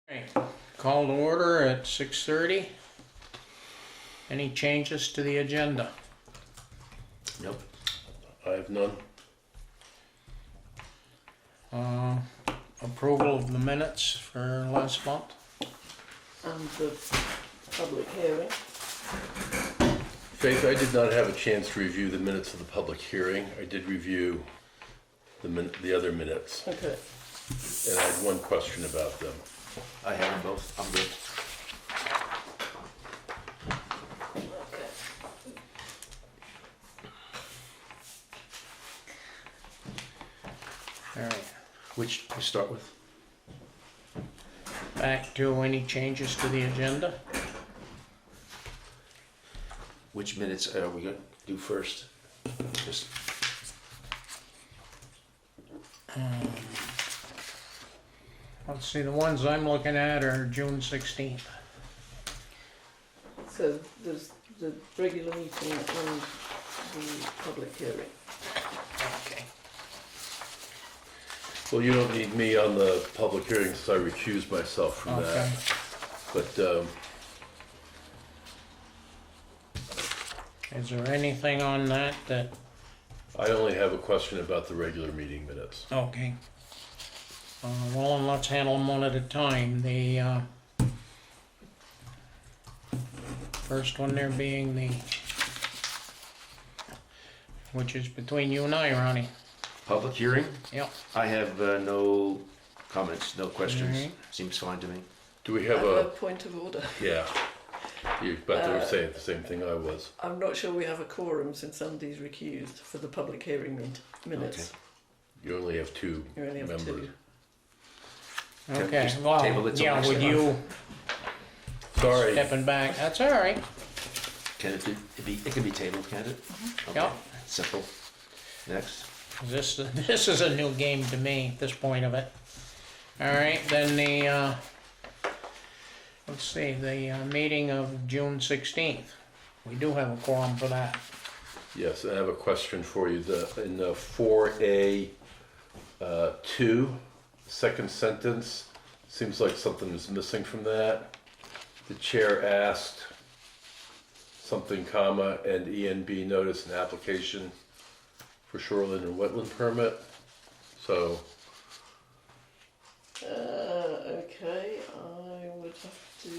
Okay, call to order at 6:30. Any changes to the agenda? Nope. I have none. Approval of the minutes for last month? And the public hearing. Faith, I did not have a chance to review the minutes of the public hearing. I did review the other minutes, Okay. and I had one question about them. I have them both. I'm good. Okay. All right, Which we start with? back to any changes to the agenda? Which minutes are we going to do first? Just Let's see, the ones I'm looking at are June 16th. So there's the regular meeting and the public hearing. Okay. Well, you don't need me on the public hearing since I recused myself from Okay. that. But Is there anything on that that, I only have a question about the regular meeting minutes. okay. Well, and let's handle them one at a time. The first one there being which is between you and I, Ronnie. public hearing? Yep. I have no comments, no questions. Alright. Seems fine to me. Do we I have have a a, point of order. yeah, you, but they were saying the same thing I was. I'm not sure we have a quorum since somebody's recused for the public hearing minutes. You only have two You only have members. two. Okay, Just well, table it till yeah, next with month. you Sorry, stepping back, that's all right. Can it be, it can be tabled, can't it? Okay. Yep. Simple. Next. This is a new game to me at this point of it. All right, then let's see, the meeting of June 16th. We do have a quorum for that. yes, I have a question for you. In the 4A 2, second sentence, seems like something is missing from that. The chair asked something, comma, and ENB notice an application for shoreline and wetland permit. So, Okay, I would have to.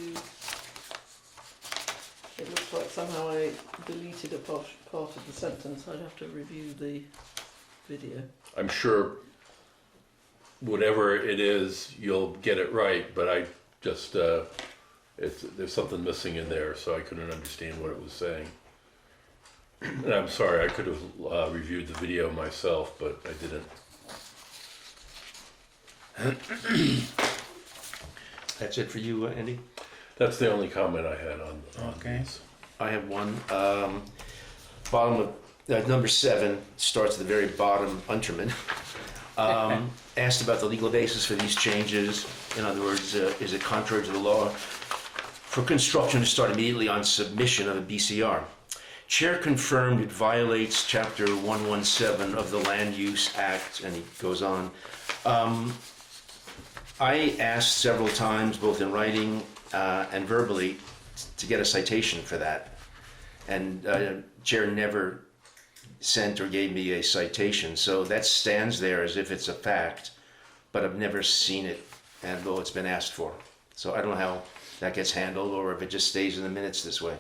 It looks like somehow I deleted a part of the sentence. I'd have to review the video. I'm sure whatever it is, you'll get it right, but I just, there's something missing in there, so I couldn't understand what it was saying. And I'm sorry, I could have reviewed the video myself, but I didn't. That's it for you, Andy? That's the only comment I had on Okay. these. I have one. Bottom of number 7 starts at the very bottom. Unterman asked about the legal basis for these changes. In other words, is it contrary to the law for construction to start immediately on submission of a BCR? Chair confirmed it violates Chapter 117 of the Land Use Act, and he goes on. I asked several times, both in writing and verbally, to get a citation for that. And Chair never sent or gave me a citation. So that stands there as if it's a fact, but I've never seen it, and though it's been asked for. So I don't know how that gets handled, or if it just stays in the minutes this way.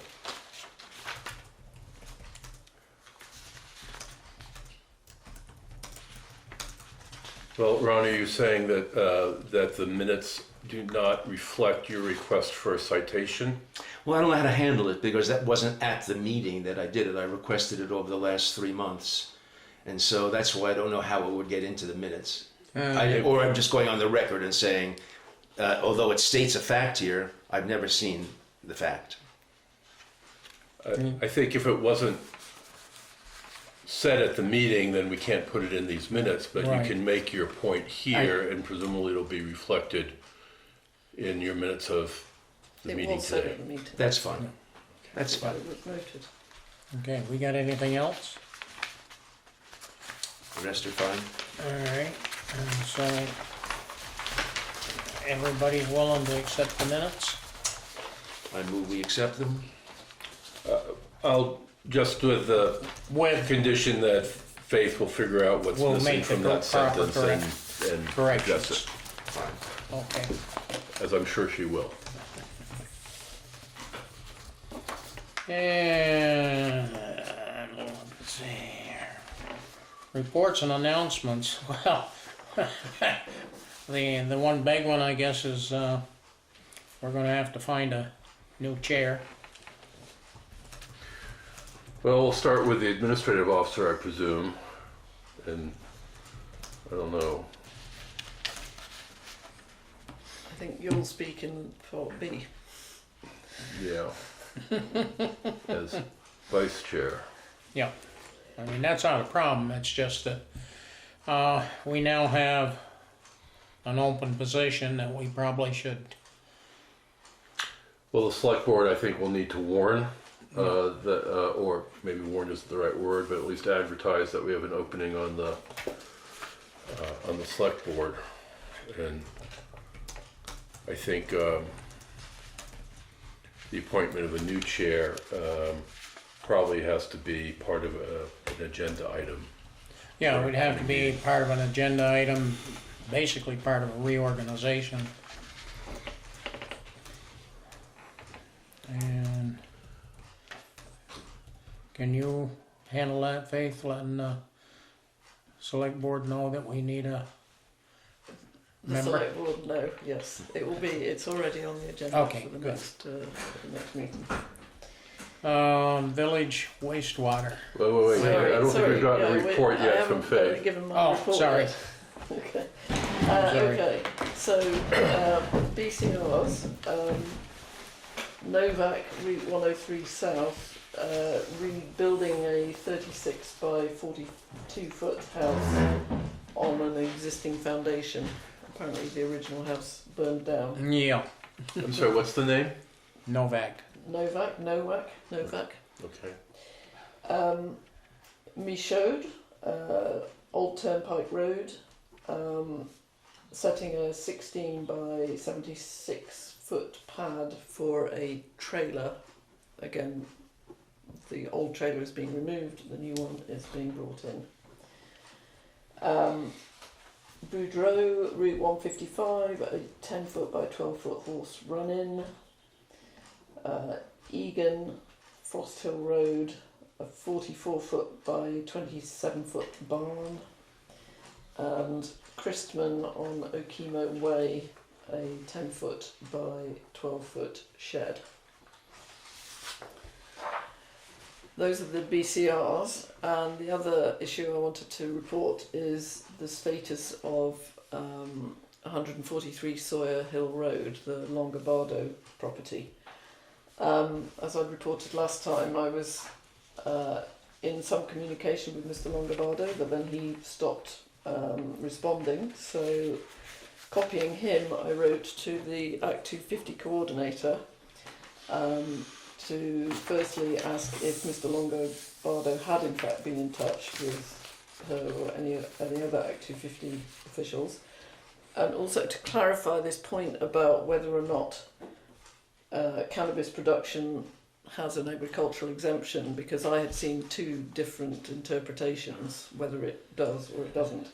Well, Ron, are you saying that, that the minutes do not reflect your request for a citation? Well, I don't know how to handle it because that wasn't at the meeting that I did it. I requested it over the last 3 months. And so that's why I don't know how it would get into the minutes. Or I'm just going on the record and saying, although it states a fact here, I've never seen the fact. I think if it wasn't said at the meeting, then we can't put it in these minutes, but Right. you can make your point here, and presumably it'll be reflected in your minutes of the It meeting was said today. at the meeting. That's fine. That's fine. It was noted. Okay, we got anything else? The rest are fine. All right, and so everybody willing to accept the minutes? I move we accept them. I'll, just with the With condition that Faith will figure out what's We'll missing make the from that proper sentence and address corrections. it, Fine. Okay. as I'm sure she will. And let's see here. Reports and announcements. Well, the one big one, I guess, is we're going to have to find a new chair. Well, we'll start with the administrative officer, I presume, and I don't know. I think you'll speak in part B. Yeah. As vice chair. Yeah. I mean, that's not a problem. It's just that we now have an open position that we probably should. Well, the select board, I think, will need to warn that, or maybe warn isn't the right word, but at least advertise that we have an opening on the select board. And I think the appointment of a new chair probably has to be part of an agenda item. Yeah, it would have to be part of an agenda item, basically part of a reorganization. And can you handle that, Faith, letting the select board know that we need a The member? select board, no, yes, it will be. It's already on the agenda Okay, for the good. next meeting. Village wastewater. Wait, I don't think we've gotten a report yet from I Faith. haven't given my Oh, report sorry. yet. Okay. Sorry. Okay. So BCRs, Novak Route 103 South, rebuilding a 36 by 42 foot house on an existing foundation. Apparently the original house burned down. Yeah, I'm sorry, what's the name? Novak. Novak. Okay. Michaud, Old Turnpike Road, setting a 16 by 76 foot pad for a trailer. Again, the old trailer is being removed, the new one is being brought in. Boudreau, Route 155, a 10 foot by 12 foot horse run-in. Egan, Frost Hill Road, a 44 foot by 27 foot barn. And Christman on Okemo Way, a 10 foot by 12 foot shed. Those are the BCRs, and the other issue I wanted to report is the status of 143 Sawyer Hill Road, the Longobardo property. As I reported last time, I was in some communication with Mr. Longobardo, but then he stopped responding. So, copying him, I wrote to the Act 250 coordinator to firstly ask if Mr. Longobardo had in fact been in touch with her or any other Act 250 officials, and also to clarify this point about whether or not cannabis production has an agricultural exemption, because I had seen two different interpretations, whether it does or it doesn't.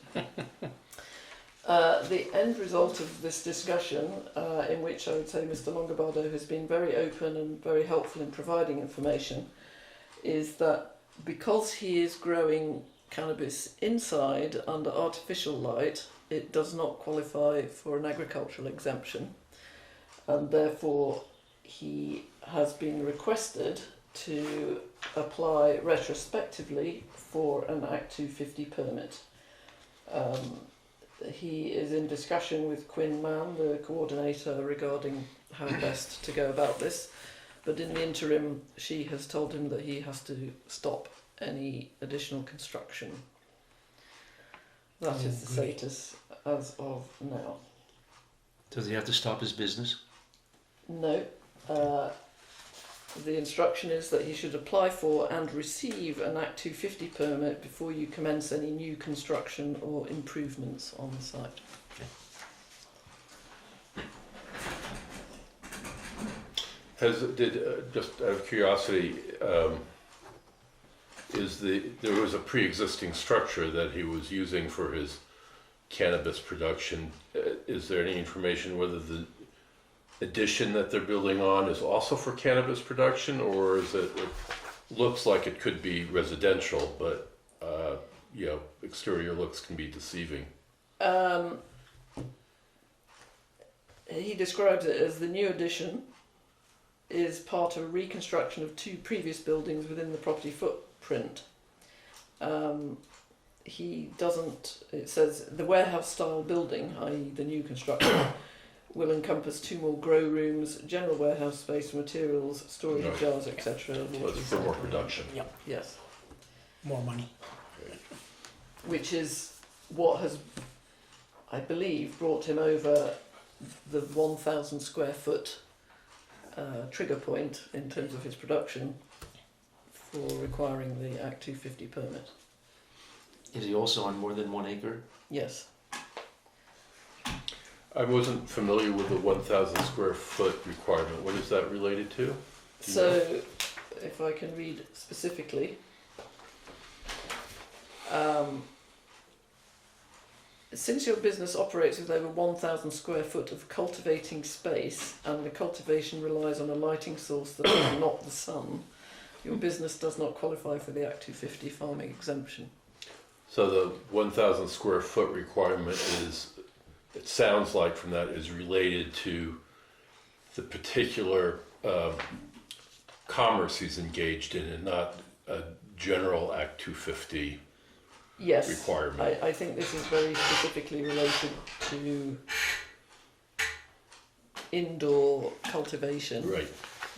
The end result of this discussion, in which I would say Mr. Longobardo has been very open and very helpful in providing information, is that because he is growing cannabis inside under artificial light, it does not qualify for an agricultural exemption, and therefore he has been requested to apply retrospectively for an Act 250 permit. He is in discussion with Quinn Mann, the coordinator, regarding how best to go about this, but in the interim she has told him that he has to stop any additional construction. That is the status as of now. Does he have to stop his business? No. The instruction is that he should apply for and receive an Act 250 permit before you commence any new construction or improvements on the site. Just out of curiosity, there was a pre-existing structure that he was using for his cannabis production. Is there any information whether the addition that they're building on is also for cannabis production, or is it looks like it could be residential, but exterior looks can be deceiving? He describes it as the new addition is part of a reconstruction of 2 previous buildings within the property footprint. It says the warehouse style building, i.e. the new construction, will encompass 2 more grow rooms, general warehouse space for materials, storage of jars, etc. So it's for more production. Yes. More money. Which is what has, I believe, brought him over the 1,000 square foot trigger point in terms of his production for requiring the Act 250 permit. Is he also on more than 1 acre? Yes. I wasn't familiar with the 1,000 square foot requirement. What is that related to? Do you So, know? if I can read specifically, since your business operates with over 1,000 square foot of cultivating space and the cultivation relies on a lighting source that is not the sun, your business does not qualify for the Act 250 farming exemption. So the 1,000 square foot requirement it sounds like from that, is related to the particular commerce he's engaged in, and not a general Act 250 Yes, requirement. I think this is very specifically related to indoor cultivation, Right.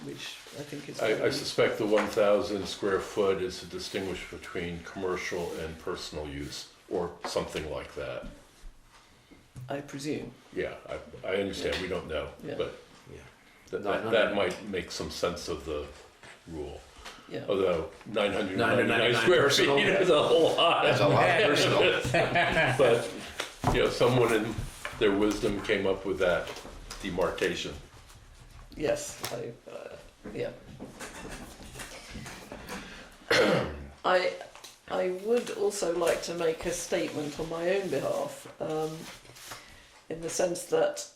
which I think is I very, suspect the 1,000 square foot is to distinguish between commercial and personal use, or something like that. I presume. Yeah, I understand. We don't know, Yeah. but Yeah. that might make some sense of the rule. Yeah. Although 999 999 square personal. feet is a whole lot. That's a lot personal. But someone in their wisdom came up with that demarcation. Yes, yeah. I would also like to make a statement on my own behalf, in the sense that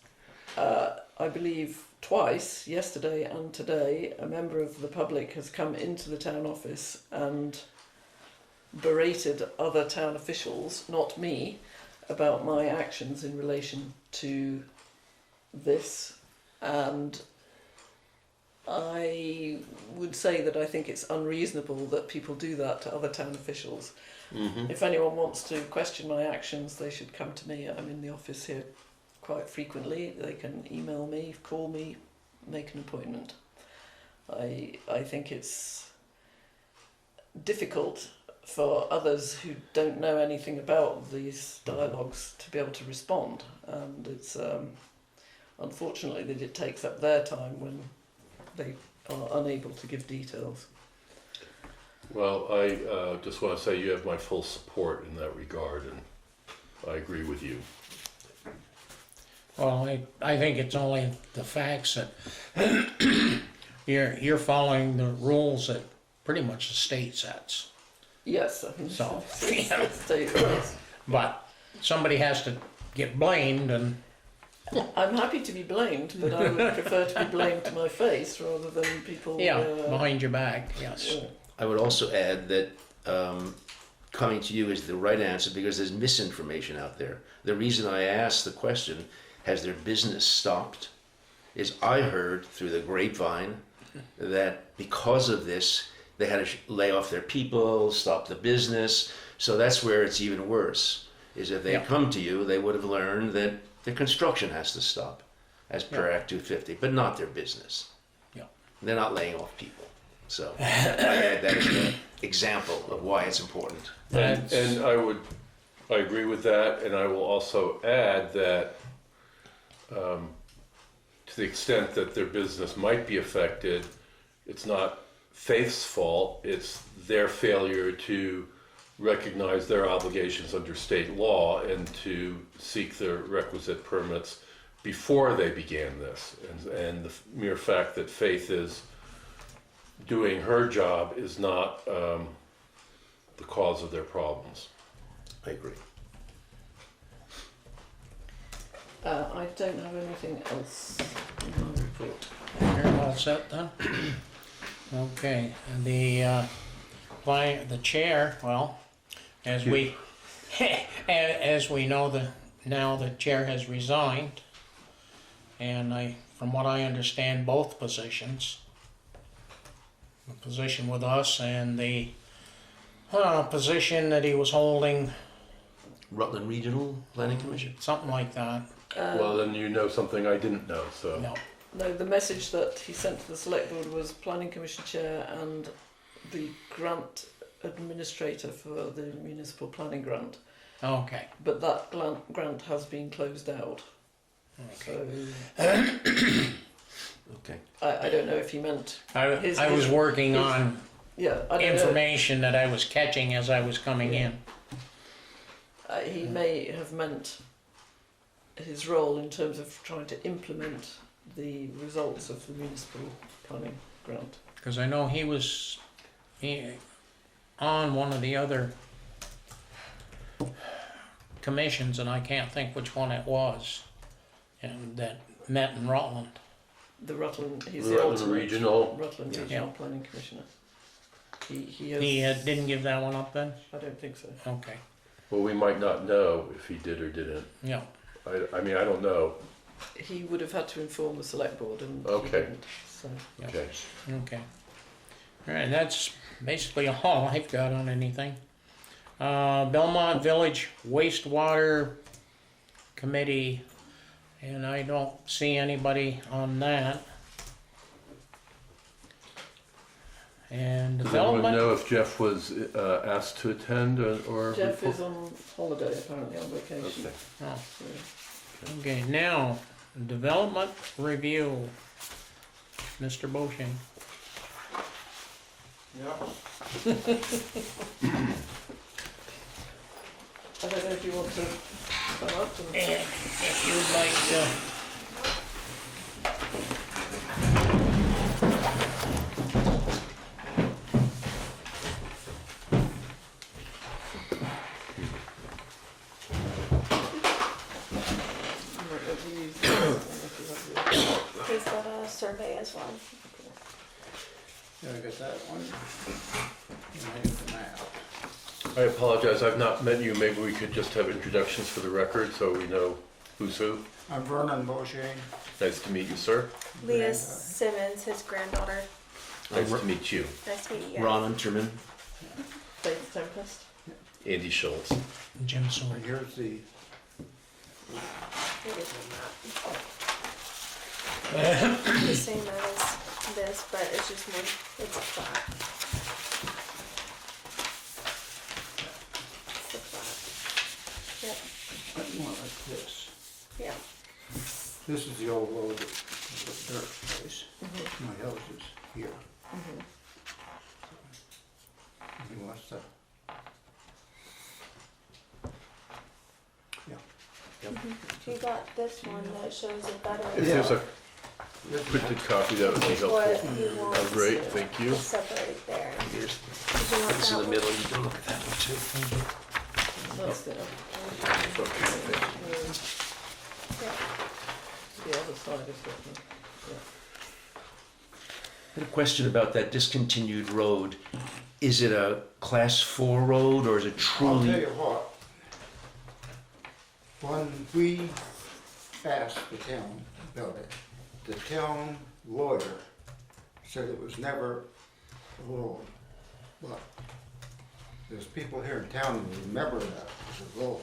I believe twice, yesterday and today, a member of the public has come into the town office and berated other town officials, not me, about my actions in relation to this, and I would say that I think it's unreasonable that people do that to other town officials. Mm-hmm. If anyone wants to question my actions, they should come to me. I'm in the office here quite frequently. They can email me, call me, make an appointment. I think it's difficult for others who don't know anything about these dialogues to be able to respond, and it's unfortunately that it takes up their time when they are unable to give details. Well, I just want to say you have my full support in that regard, and I agree with you. Well, I think it's only the facts that you're following the rules that pretty much the state sets. Yes, I think So, so. But somebody has to get blamed, and I'm happy to be blamed, but I would prefer to be blamed to my face rather than people. behind your back, yes. Yeah. I would also add that coming to you is the right answer because there's misinformation out there. The reason I asked the question, has their business stopped, is I heard through the grapevine that because of this, they had to lay off their people, stop the business. So that's where it's even worse, is if they Yeah. come to you, they would have learned that the construction has to stop as per Act 250, but not their business. Yeah. They're not laying off people. So I add that as an example of why it's important. And I agree with that, and I will also add that to the extent that their business might be affected, it's not Faith's fault, it's their failure to recognize their obligations under state law and to seek the requisite permits before they began this. And the mere fact that Faith is doing her job is not the cause of their problems. I agree. I don't have anything else in my report. You're all set then? Okay, the chair, well, as we, as we know, now the chair has resigned. And from what I understand, both positions, the position with us and the position that he was holding, Rutland Regional Planning Commission? something like that, Well, then you know something I didn't know, so. no. No, the message that he sent to the select board was planning commission chair and the grant administrator for the municipal planning grant. Okay, But that grant has been closed out. okay. So Okay. I don't know if he meant, I was working on yeah, I don't know. information that I was catching as I was coming in. He may have meant his role in terms of trying to implement the results of the municipal planning grant. Because I know he on one of the other commissions, and I can't think which one it was, and that met in Rutland. The Rutland, he's The the Rutland alternate Regional. Rutland Yeah. Regional Planning Commissioner. He has, He didn't give that one up then? I don't think so. Okay, Well, we might not know if he did or didn't. yeah. I mean, I don't know. He would have had to inform the select board and he Okay. didn't, so. Yeah. Okay. Okay. All right, that's basically all I've got on anything. Belmont Village Wastewater Committee, and I don't see anybody on that. And Does anyone development, know if Jeff was asked to attend or? Jeff is on holiday apparently, on vacation. Okay. oh, So, okay, now, development review. Mr. Boshin. I don't know if you want to come up and And if you'd like to. you might have to use this one if you have your- He's got a survey as well. Yeah, I got that one. And I got the map. I apologize, I've not met you. Maybe we could just have introductions for the record so we know who's who. I'm Vernon Boshay. Nice to meet you, sir. Leah Simmons, his granddaughter. Nice to meet you. Nice to meet you. Ron Unterman. Faith Tempest. Andy Schultz. Jim Sawyer. And here's the, It is not. The same as this, but it's just more, it's a flat. It's a flat. that one like this. Yeah. This is the old road, the dirt place. My house is here. He wants to. You got this one that shows it better. If there's a printed copy, that would be helpful. What he wants. Great, thank you. To separate there. Here's Did you want this in that the one? middle. You can look at that one too. That's the, Yeah. the other side of Rutland. I had a question about that discontinued road. Is it a class 4 road or is it I'll truly? tell you what. When we asked the town about it, the town lawyer said it was never a road. But there's people here in town who remember that as a road.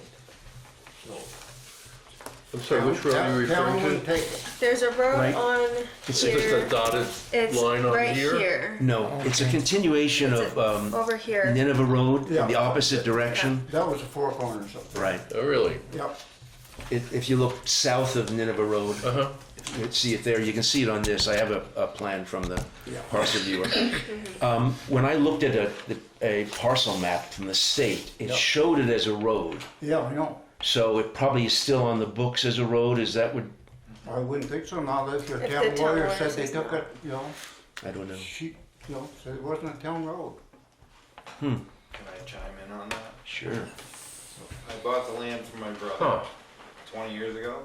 So. I'm sorry, which road are you Town referring wouldn't to? take it. There's a road Right. on Is this a here. dotted It's line on right here? here. No, it's a Okay. continuation It's of over here. Nineveh Road Yeah. in the opposite direction. That was a four corners up there. Right. Oh, really? Yep. If you look south of Nineveh Road, Uh-huh. you see it there. You can see it on this. I have a plan from the Yeah. parcel viewer. When I looked at a parcel map from the state, it showed it as a road. Yeah, I know. So it probably is still on the books as a road. Is that what I wouldn't think so now that the If the town town lawyer lawyer said they says took no. it, you know, I don't know. she, you know, said it wasn't a town road. Can I chime in on that? Sure. I bought the land from my brother Huh. 20 years ago,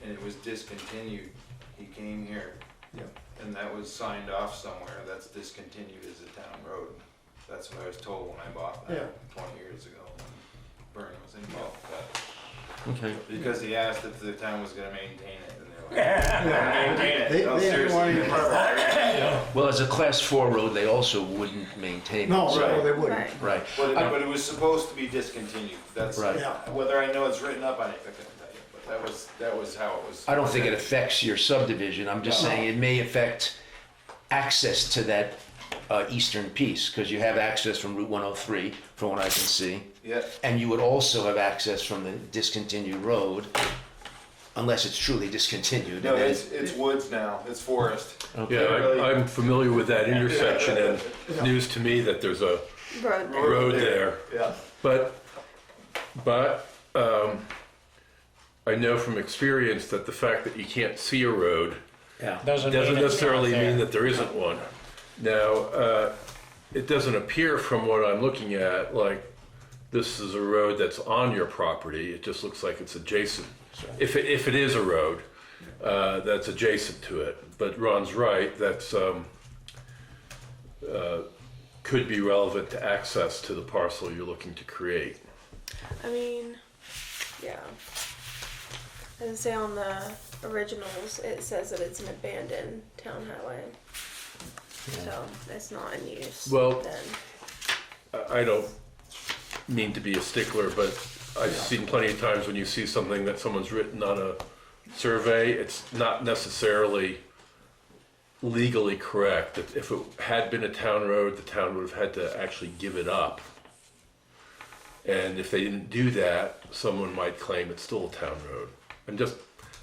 and it was discontinued. He came here, Yeah. and that was signed off somewhere. That's discontinued as a town road. That's what I was told when I bought that Yeah. 20 years ago. When Bernie was involved with that. Okay. Because he asked if the town was going to maintain it, and they're like, "We're gonna maintain it." They No, didn't seriously. want any part of Well, as a class 4 road, they also wouldn't maintain it. No, so- no, they wouldn't. Right. Right. But it was supposed to be discontinued. That's Right. Yeah. whether I know it's written up on it, I couldn't tell you. But that was how it was. I don't think it affects your subdivision. I'm just No. saying it may affect access to that eastern piece, because you have access from Route 103, from what I can see. Yeah. And you would also have access from the discontinued road, unless it's truly discontinued. No, and then- it's woods now. It's forest. Okay. Yeah, I'm familiar with that intersection, and news to me that there's a Road there. road there. Yeah. But I know from experience that the fact that you can't see a road Yeah. doesn't mean it's necessarily not there. mean that there isn't one. Now, it doesn't appear from what I'm looking at like this is a road that's on your property. It just looks like it's adjacent. If it is a road that's adjacent to it. But Ron's right, that's could be relevant to access to the parcel you're looking to create. I mean, yeah. And say on the originals, it says that it's an abandoned town highway. So it's not in use. Well- then. I don't mean to be a stickler, but I've seen plenty of times when you see something that someone's written on a survey, it's not necessarily legally correct. If it had been a town road, the town would have had to actually give it up. And if they didn't do that, someone might claim it's still a town road.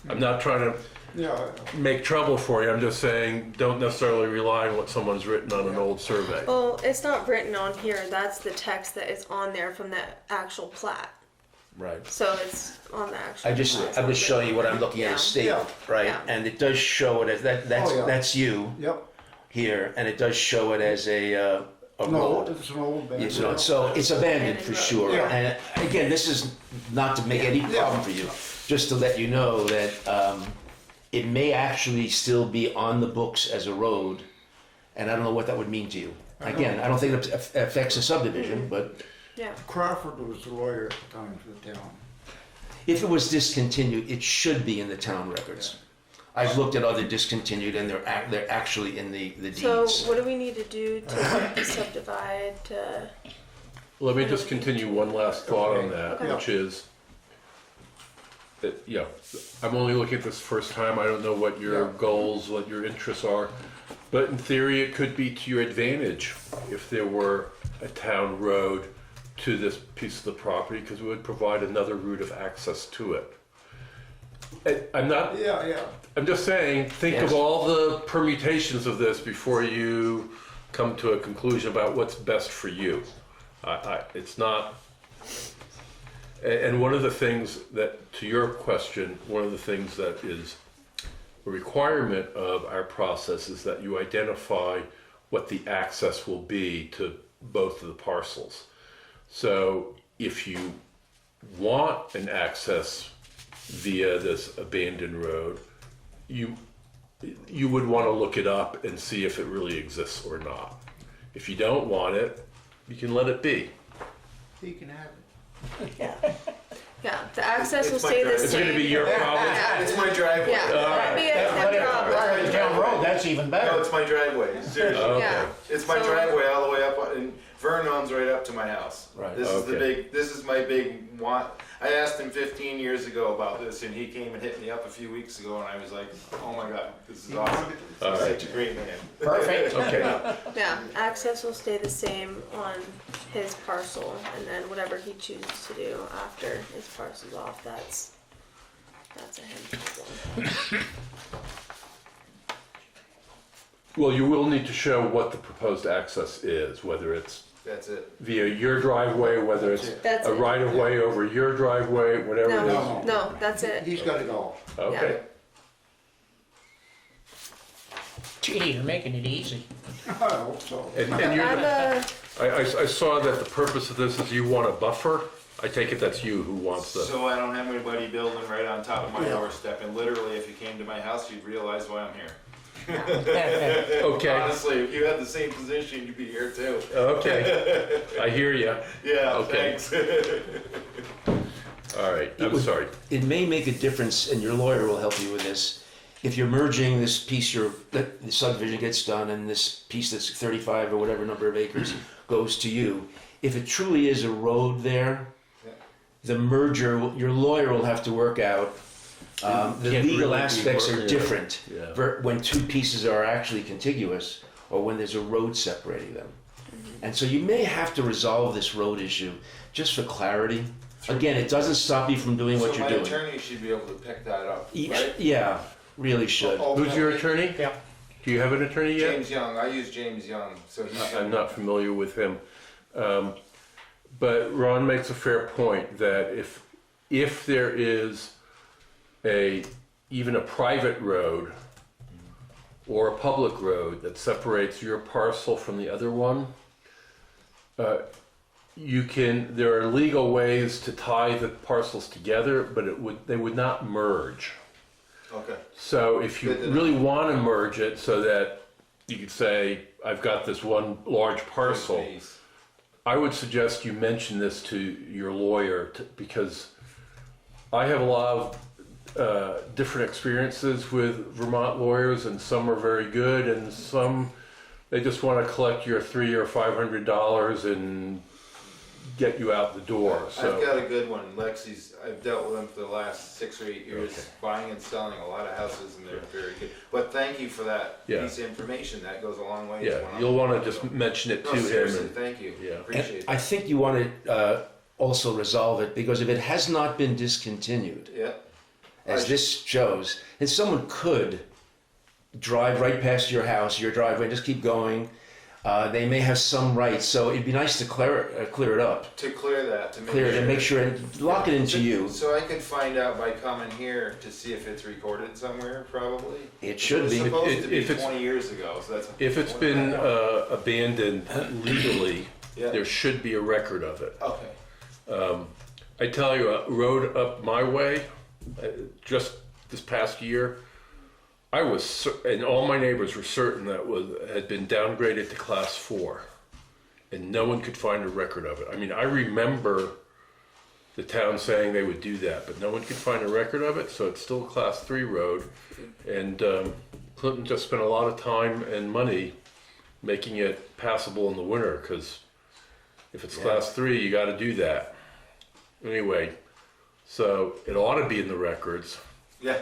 I'm not trying to Yeah, make trouble for you, I'm just saying, don't necessarily rely on what someone's written on an old survey. Well, it's not written on here. That's the text that is on there from the actual plat. Right. So it's on the actual. I'm just showing you what I'm looking at as state, Yeah. right? Yeah. And it does show it as Oh, yeah. that's you yep. here, and it does show it as a No, road. it's an old band. Yes, no, so it's abandoned for sure. Yeah. And again, this is not to make any problem for you, just to let you know that it may actually still be on the books as a road, and I don't know what that would mean to you. Again, I don't think it affects the subdivision, but Yeah. Crawford was the lawyer at the time for the town. if it was discontinued, it should be in the town records. I've looked at other discontinued, and they're actually in the So deeds. what do we need to do to subdivide to? Let me just continue one last thought on that, Okay. which is that, I'm only looking at this first time. I don't know what your Yeah. goals, what your interests are. But in theory, it could be to your advantage if there were a town road to this piece of the property, because it would provide another route of access to it. I'm just saying, think Yes. of all the permutations of this before you come to a conclusion about what's best for you. It's not. And one of the things that, to your question, one of the things that is a requirement of our process is that you identify what the access will be to both of the parcels. So if you want an access via this abandoned road, you would want to look it up and see if it really exists or not. If you don't want it, you can let it be. He can have it. Yeah, the access will It's my stay the drive- It's same. going to be your problem. Yeah. It's my driveway. Yeah, that'd be But a if problem. it's a town road, that's even No, better. it's my driveway. Seriously. Okay. Yeah. It's my So- driveway all the way up, and Vern owns right up to my house. Right. This is the Okay. this is my big want. I asked him 15 years ago about this, and he came and hit me up a few weeks ago, and I was like, oh my god, this is awesome. All He's right. such a great man. Perfect. Okay. Yeah, access will stay the same on his parcel, and then whatever he chooses to do after his parcel's off, that's a him problem. Well, you will need to show what the proposed access is, whether it's That's it. via your driveway, whether it's That's a it. right of way over your driveway, whatever it is. No, that's it. He's gotta go. Okay. Gee, you're making it easy. I hope so. And I'm you're, I saw that the purpose of this is you want a buffer. I take it that's you who wants the, So I don't have anybody building right on top of my Yeah. doorstep, and literally, if you came to my house, you'd realize why I'm here. okay, Honestly, if you had the same position, you'd be here too. okay, I hear you. Yeah, Okay. thanks. All right, It I'm would- sorry. It may make a difference, and your lawyer will help you with this. If you're merging this piece, the subdivision gets done, and this piece that's 35 or whatever number of acres goes to you. If it truly is a road there, Yeah. the merger, your lawyer will have to work out. The Can't legal really be aspects more- are yeah. different Yeah. when two pieces are actually contiguous, or when there's a road separating them. And so you may have to resolve this road issue just for clarity. Again, it doesn't stop you from doing what So you're my doing. attorney should be able to pick that up, Each- right? Yeah, really should. Who's your attorney? Yeah. Do you have an attorney yet? James Young, I use James Young, so he should. I'm not familiar with him. But Ron makes a fair point that if there is even a private road or a public road that separates your parcel from the other one, there are legal ways to tie the parcels together, but they would not merge. Okay. So if you Good to know. really want to merge it so that you could say, I've got this one large parcel, Please. I would suggest you mention this to your lawyer because I have a lot of different experiences with Vermont lawyers, and some are very good, and some they just want to collect your $300 or $500 and get you out the door. So I've got a good one. I've dealt with him for the last 6 or 8 years, Okay. buying and selling a lot of houses, and they're very good. But thank you for that Yeah. piece of information. That goes a long way. yeah, you'll want to just mention it No, to him. seriously, And, thank you. Yeah. And Appreciate I that. think you want to also resolve it, because if it has not been discontinued, Yeah. as this shows, and someone could drive right past your house, your driveway, and just keep going, they may have some rights. So it'd be nice to clear it up, To clear that, to make clear it, sure. and make sure and lock it into you. So I could find out by coming here to see if it's recorded somewhere, probably. It should was be. supposed to be If it's- 20 years ago, so that's. If it's been abandoned legally, Yeah. there should be a record of it. Okay. I tell you, a road up my way, just this past year, and all my neighbors were certain that had been downgraded to class 4, and no one could find a record of it. I mean, I remember the town saying they would do that, but no one could find a record of it, so it's still a class 3 road. And Clinton just spent a lot of time and money making it passable in the winter, because if it's class 3, you got to do that. Anyway, so it ought to be in the records. Yeah,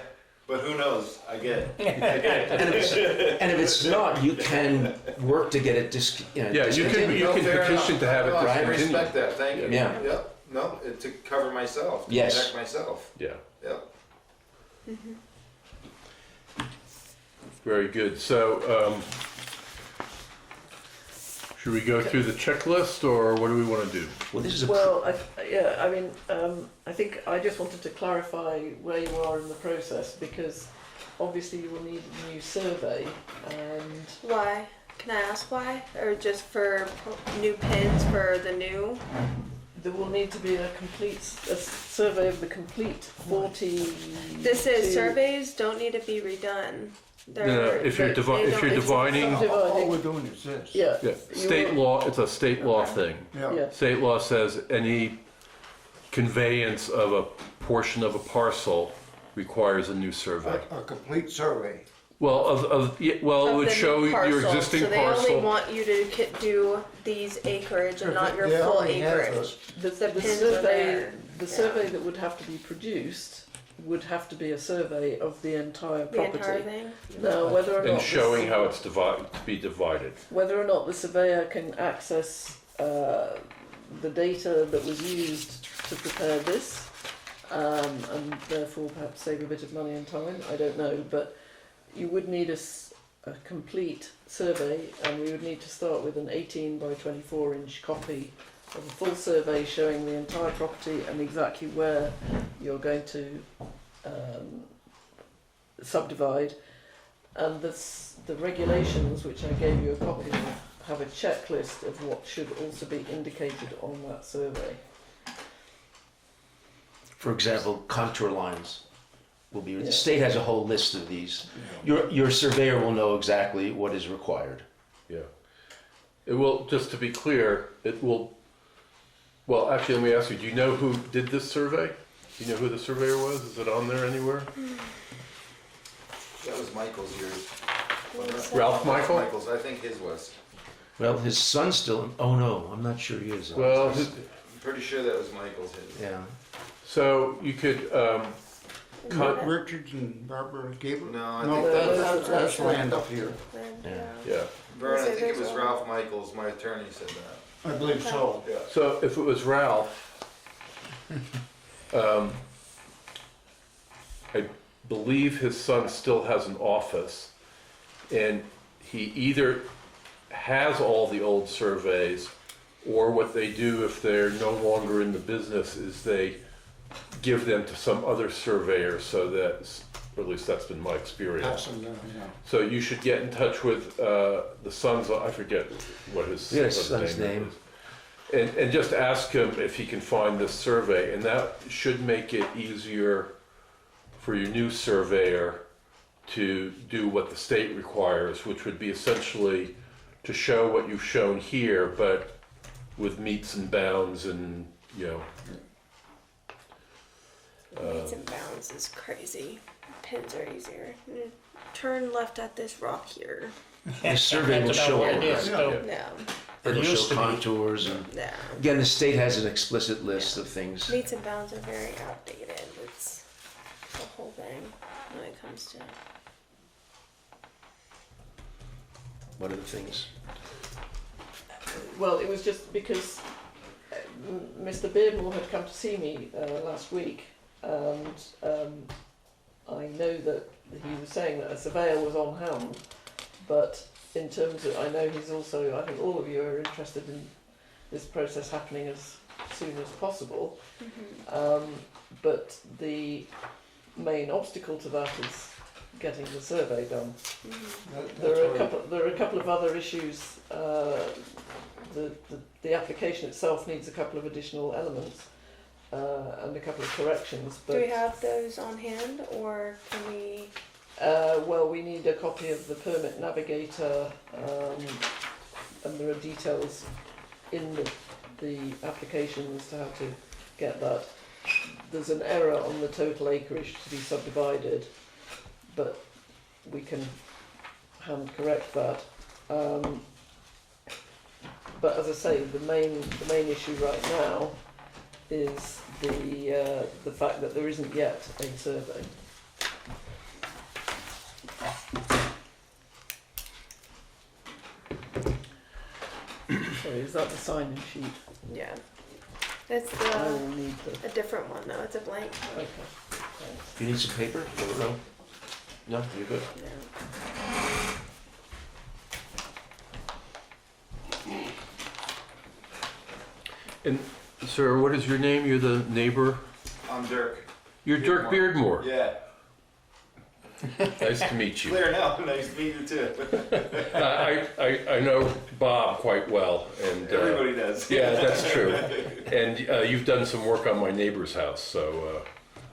but who knows? I get it. I get it. And if it's not, you can work to get it Yeah, you discontinued. can fair petition enough. to have it No, I discontinued. respect that. Thank you. Yeah. Yep. No, to cover myself. To Yes. Protect myself. Yeah, Yep. very good. So, should we go through the checklist, or what do we want to do? Well, this is a Well, I think I just wanted to clarify where you are in the process, because obviously you will need a new survey, and Why? Can I ask why? Or just for new pins for the new? there will need to be a survey of the complete 40. This is surveys don't need to be redone. No, if you're they if you're don't- dividing, All we're doing is this. Yeah. yeah, state law. It's a state law thing. Yeah. State law says any conveyance of a portion of a parcel requires a new survey. A complete survey. Well, it of would the show new your parcel. existing So they only parcel. want you to do these acreage and not your They full already have acreage. The pins are survey, there. the Yeah. survey that would have to be produced would have to be a survey of the entire The property. entire thing. Now, whether or not And the showing how it's to be divided. whether or not the surveyor can access the data that was used to prepare this, and therefore perhaps save a bit of money and time, I don't know, but you would need a complete survey, and we would need to start with an 18 by 24 inch copy of a full survey showing the entire property and exactly where you're going to subdivide. And the regulations, which I gave you a copy of, have a checklist of what should also be indicated on that survey. For example, contour lines will be, Yeah. the state has a whole list of these. Your surveyor will know exactly what is required. Yeah. It will, just to be clear, it will, well, actually, let me ask you, do you know who did this survey? Do you know who the surveyor was? Is it on there anywhere? That was Michael's years. Ralph Michael? Michael's, I think his was. Well, his son's still, oh no, I'm not sure he is. Well, I'm pretty sure that was Michael's his. Yeah. so you could, Richards and Barbara Gable? No, I No, think that was, that's land up here. Yeah. yeah. Vern, I Say think it there's was one. Ralph Michaels, my attorney said that. I believe so. Yeah. So if it was Ralph, I believe his son still has an office, and he either has all the old surveys, or what they do if they're no longer in the business is they give them to some other surveyor, so that, or at least that's been my experience. Pass them down, yeah. So you should get in touch with the son's, I forget what his Yes, son's son's name. is. And just ask him if he can find this survey, and that should make it easier for your new surveyor to do what the state requires, which would be essentially to show what you've shown here, but with meets and bounds and, you know. Meets and bounds is crazy. Pins are easier. Turn left at this rock here. The survey will Depends on show where all it is, that. so- No, It'll It used show to be. contours and, no. again, the state has an explicit list of things. Meets and bounds are very outdated. It's the whole thing when it comes to. What are the things? Well, it was just because Mr. Beardmore had come to see me last week, and I know that he was saying that a surveyor was on hand, but in terms of, I know he's also, I think all of you are interested in this process happening as soon as possible, but the main obstacle to that is getting the survey done. There are a couple of other issues. The application itself needs a couple of additional elements and a couple of corrections. But Do we have those on hand, or can we? well, we need a copy of the permit navigator, and there are details in the application as to how to get that. There's an error on the total acreage to be subdivided, but we can hand correct that. But as I say, the main issue right now is the fact that there isn't yet a survey. Sorry, is that the sign-in sheet? Yeah. It's I will the need the. a different one though. It's a blank. Okay. Thanks. Do you need some paper? No? No, you're good. Yeah. And sir, what is your name? You're the neighbor? I'm Dirk. You're Dirk Beardmore. Yeah. Nice to meet you. Clear now. Nice to meet you too. I know Bob quite well, and Everybody does. yeah, that's true. And you've done some work on my neighbor's house, so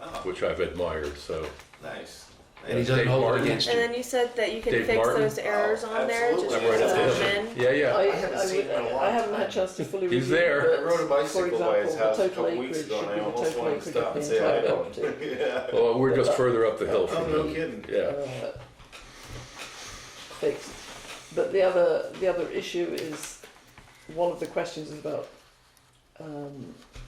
Oh, which I've admired. So nice. And he doesn't hold it Martin. against And you. then you said that you can Dave fix Martin? those errors on there. Just absolutely. I'm right up fill the them hill. in. Yeah, yeah. I haven't seen him in a long I haven't had a time. chance to fully He's review there. it, I rode a but, bicycle for by his example, house the a total couple weeks acreage ago, and should I be the almost total wanted to acreage stop of the and say entire hi. property. Yeah. Well, we're just further up the hill Oh, from no you. kidding. Yeah. Fixed. But the other issue is, one of the questions is about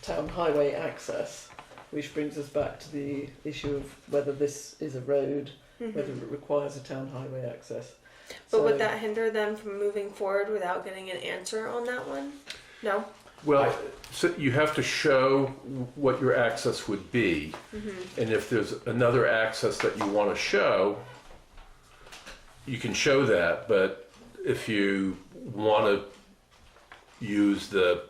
town highway access, which brings us back to the issue of whether this is a road, whether it requires a town highway access. But So- would that hinder them from moving forward without getting an answer on that one? No. Well, so you have to show what your access would be, and if there's another access that you want to show, you can show that. But if you want to use the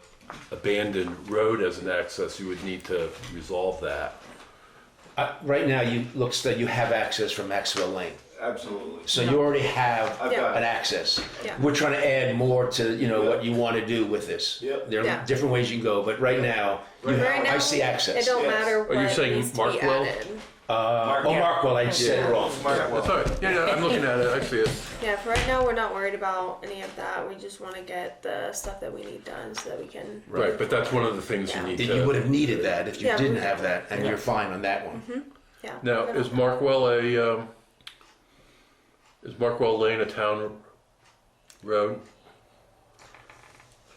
abandoned road as an access, you would need to resolve that. Right now, looks that you have access from Maxwell Lane. Absolutely. So you already have I've Yeah. got an access. Yeah. We're trying to add more to, you know, Yeah. what you want to do with this. Yep. There are Yeah. different ways you can go, but right now, you Right now, I see access. It don't Yes. matter Are you what saying needs to be Markwell? added. Markwell, I said it wrong. That's all right. Yeah, I'm looking at it. I see it. Yeah, for right now, we're not worried about any of that. We just want to get the stuff that we need done so that we can. Right, but that's one of the things you Yeah. need You would to. have needed that if you Yeah, didn't we- have that, and you're fine on that one. Yeah. Now, is Markwell Lane a town road?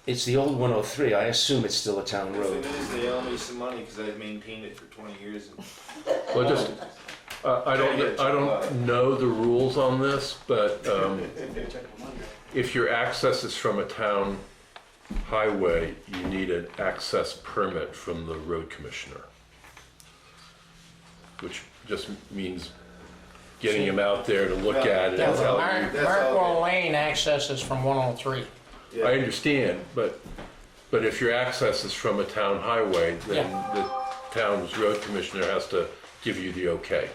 It's the old 103. I assume it's still a town If road. it is, they owe me some money because I've maintained it for 20 years. Well, just, I don't know the rules on this, but if your access is from a town highway, you need an access permit from the road commissioner. Which just means getting him out there to look at it. Yeah, and the tell you. That's all Markwell good. Lane accesses from 103. I understand, but if your access is from a town highway, then the town's road commissioner has to give you the okay.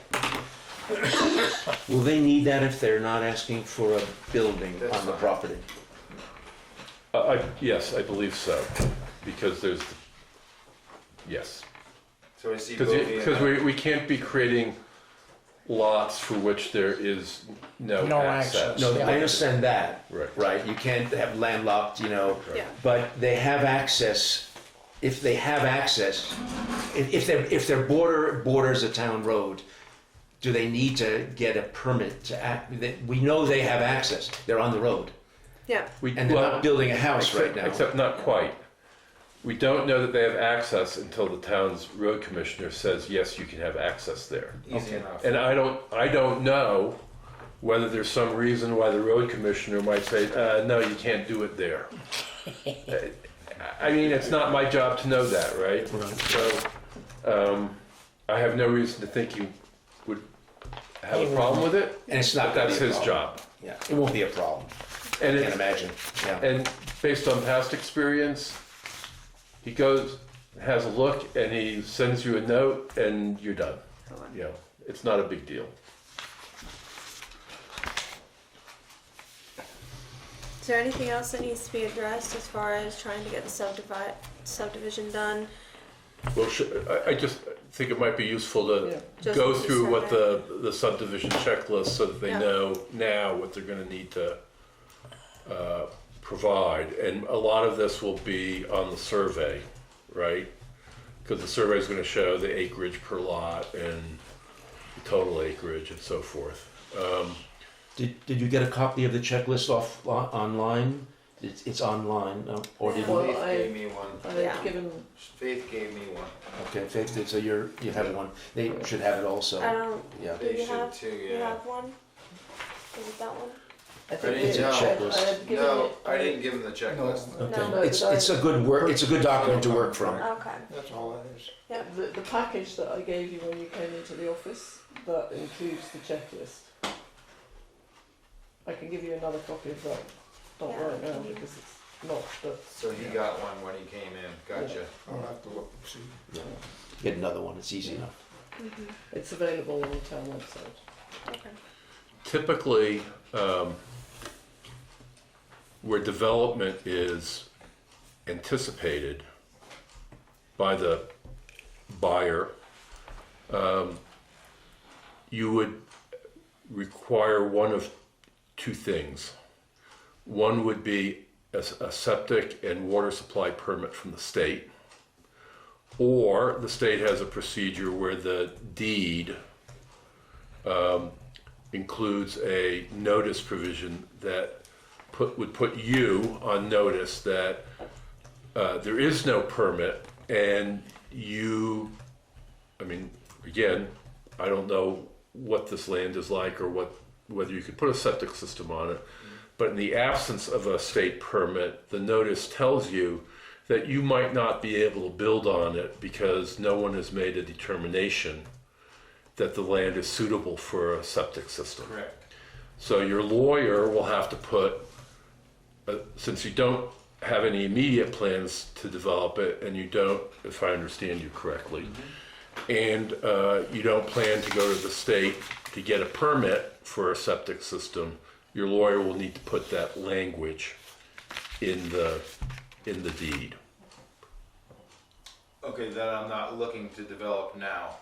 Will they need that if they're not asking for a building That's on the fine. property? Yes, I believe so, because there's, yes. So I see Because we can't be creating lots for which there is no No access. access. No, I understand that. Right. Right, you can't have landlocked, you know, Yeah. but they have access, if they have access, if their borders a town road, do they need to get a permit to act? We know they have access, they're on the road, Yeah. and they're not building a house right now. Except not quite. We don't know that they have access until the town's road commissioner says, yes, you can have access there. Easy enough. And I don't know whether there's some reason why the road commissioner might say, no, you can't do it there. I mean, it's not my job to know that, right? So, I have no reason to think he would have a problem with it, And it's but not gonna that's be a his problem. job. Yeah, it won't be a problem, And I it's, can't imagine, yeah. and based on past experience, he goes, has a look, and he sends you a note, and you're done. You know, it's not a big deal. Is there anything else that needs to be addressed as far as trying to get the subdivision done? Well, I just think it might be useful to Yeah. Just go with the through what survey. the subdivision checklist, so that they Yeah. know now what they're gonna need to provide. And a lot of this will be on the survey, right? Because the survey is gonna show the acreage per lot and the total acreage and so forth. Did you get a copy of the checklist online? It's online, no? Or did Well, you? Faith gave me one. I've Yeah. given, Faith gave me one. Okay, Faith, so you have one. They should have it also. I don't. Yeah. Do you They should have? too, You yeah. have one? Is it that one? I think It's a checklist. I had given No, it. I didn't give him the checklist. Okay, No, it's a good work, it's a good document to work from. Okay. That's all it is. Yeah. The package that I gave you when you came into the office, that includes the checklist. I can give you another copy of that, not Yeah. right now because it's not, but So he got one when he came in. Gotcha. I'll have to look and see. Get another one, it's easy enough. it's available on the town website. Okay. Typically, where development is anticipated by the buyer, you would require one of two things. One would be a septic and water supply permit from the state, or the state has a procedure where the deed includes a notice provision that would put you on notice that there is no permit, and you, I mean, again, I don't know what this land is like or whether you could put a septic system on it, but in the absence of a state permit, the notice tells you that you might not be able to build on it because no one has made a determination that the land is suitable for a septic system. Correct. So your lawyer will have to put, since you don't have any immediate plans to develop it, and you don't, if I understand you correctly, and you don't plan to go to the state to get a permit, for a septic system, your lawyer will need to put that language in the deed. Okay, that I'm not looking to develop now.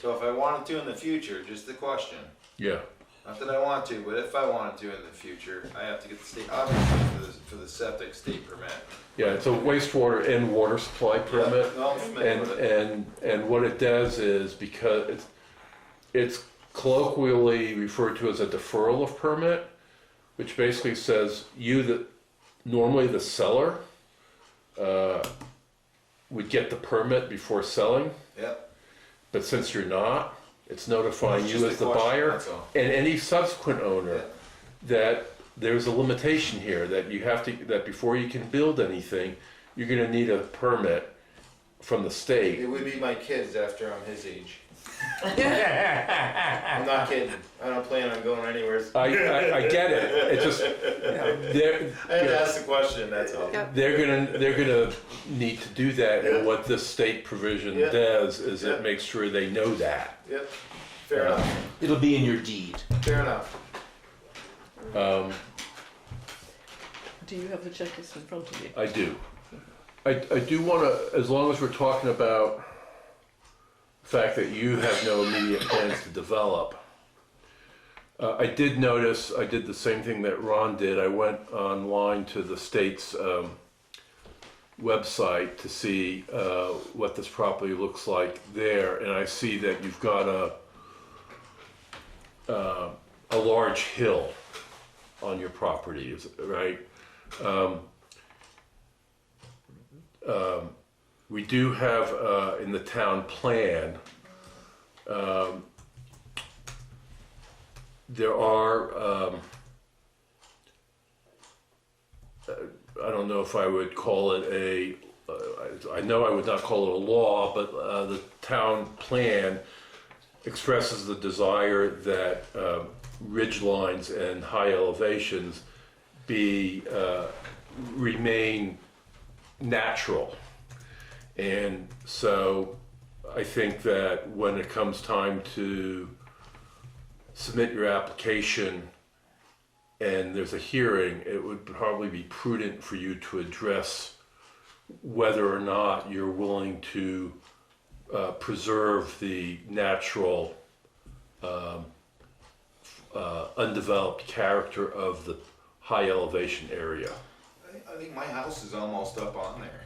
So if I wanted to in the future, just the question. Yeah. Not that I want to, but if I wanted to in the future, I have to get the state, obviously for the septic state permit. Yeah, it's a wastewater and water supply permit. Yeah, no, I'm familiar with it. And what it does is, because it's colloquially referred to as a deferral of permit, which basically says normally the seller would get the permit before selling, Yep. but since you're not, it's notifying It's you just as a the question, buyer that's all. and any subsequent owner Yeah. that there's a limitation here, that you have to, that before you can build anything, you're gonna need a permit from the state. It would be my kids after I'm his age. I'm not kidding. I don't plan on going anywhere. I get it. It's just they're I had to ask the question, that's all. Yep. they're gonna need to do that, and what this state provision Yeah. does is Yeah. it makes sure they know that. Yep. Fair enough. It'll be in your deed. Fair enough. Do you have the checklist in front of you? I do. I do want to, as long as we're talking about the fact that you have no immediate plans to develop. I did notice, I did the same thing that Ron did. I went online to the state's website to see what this property looks like there, and I see that you've got a large hill on your property, right? We do have in the town plan, there are, I don't know if I would call it I know I would not call it a law, but the town plan expresses the desire that ridge lines and high elevations remain natural. And so I think that when it comes time to submit your application and there's a hearing, it would probably be prudent for you to address whether or not you're willing to preserve the natural undeveloped character of the high elevation area. I think my house is almost up on there.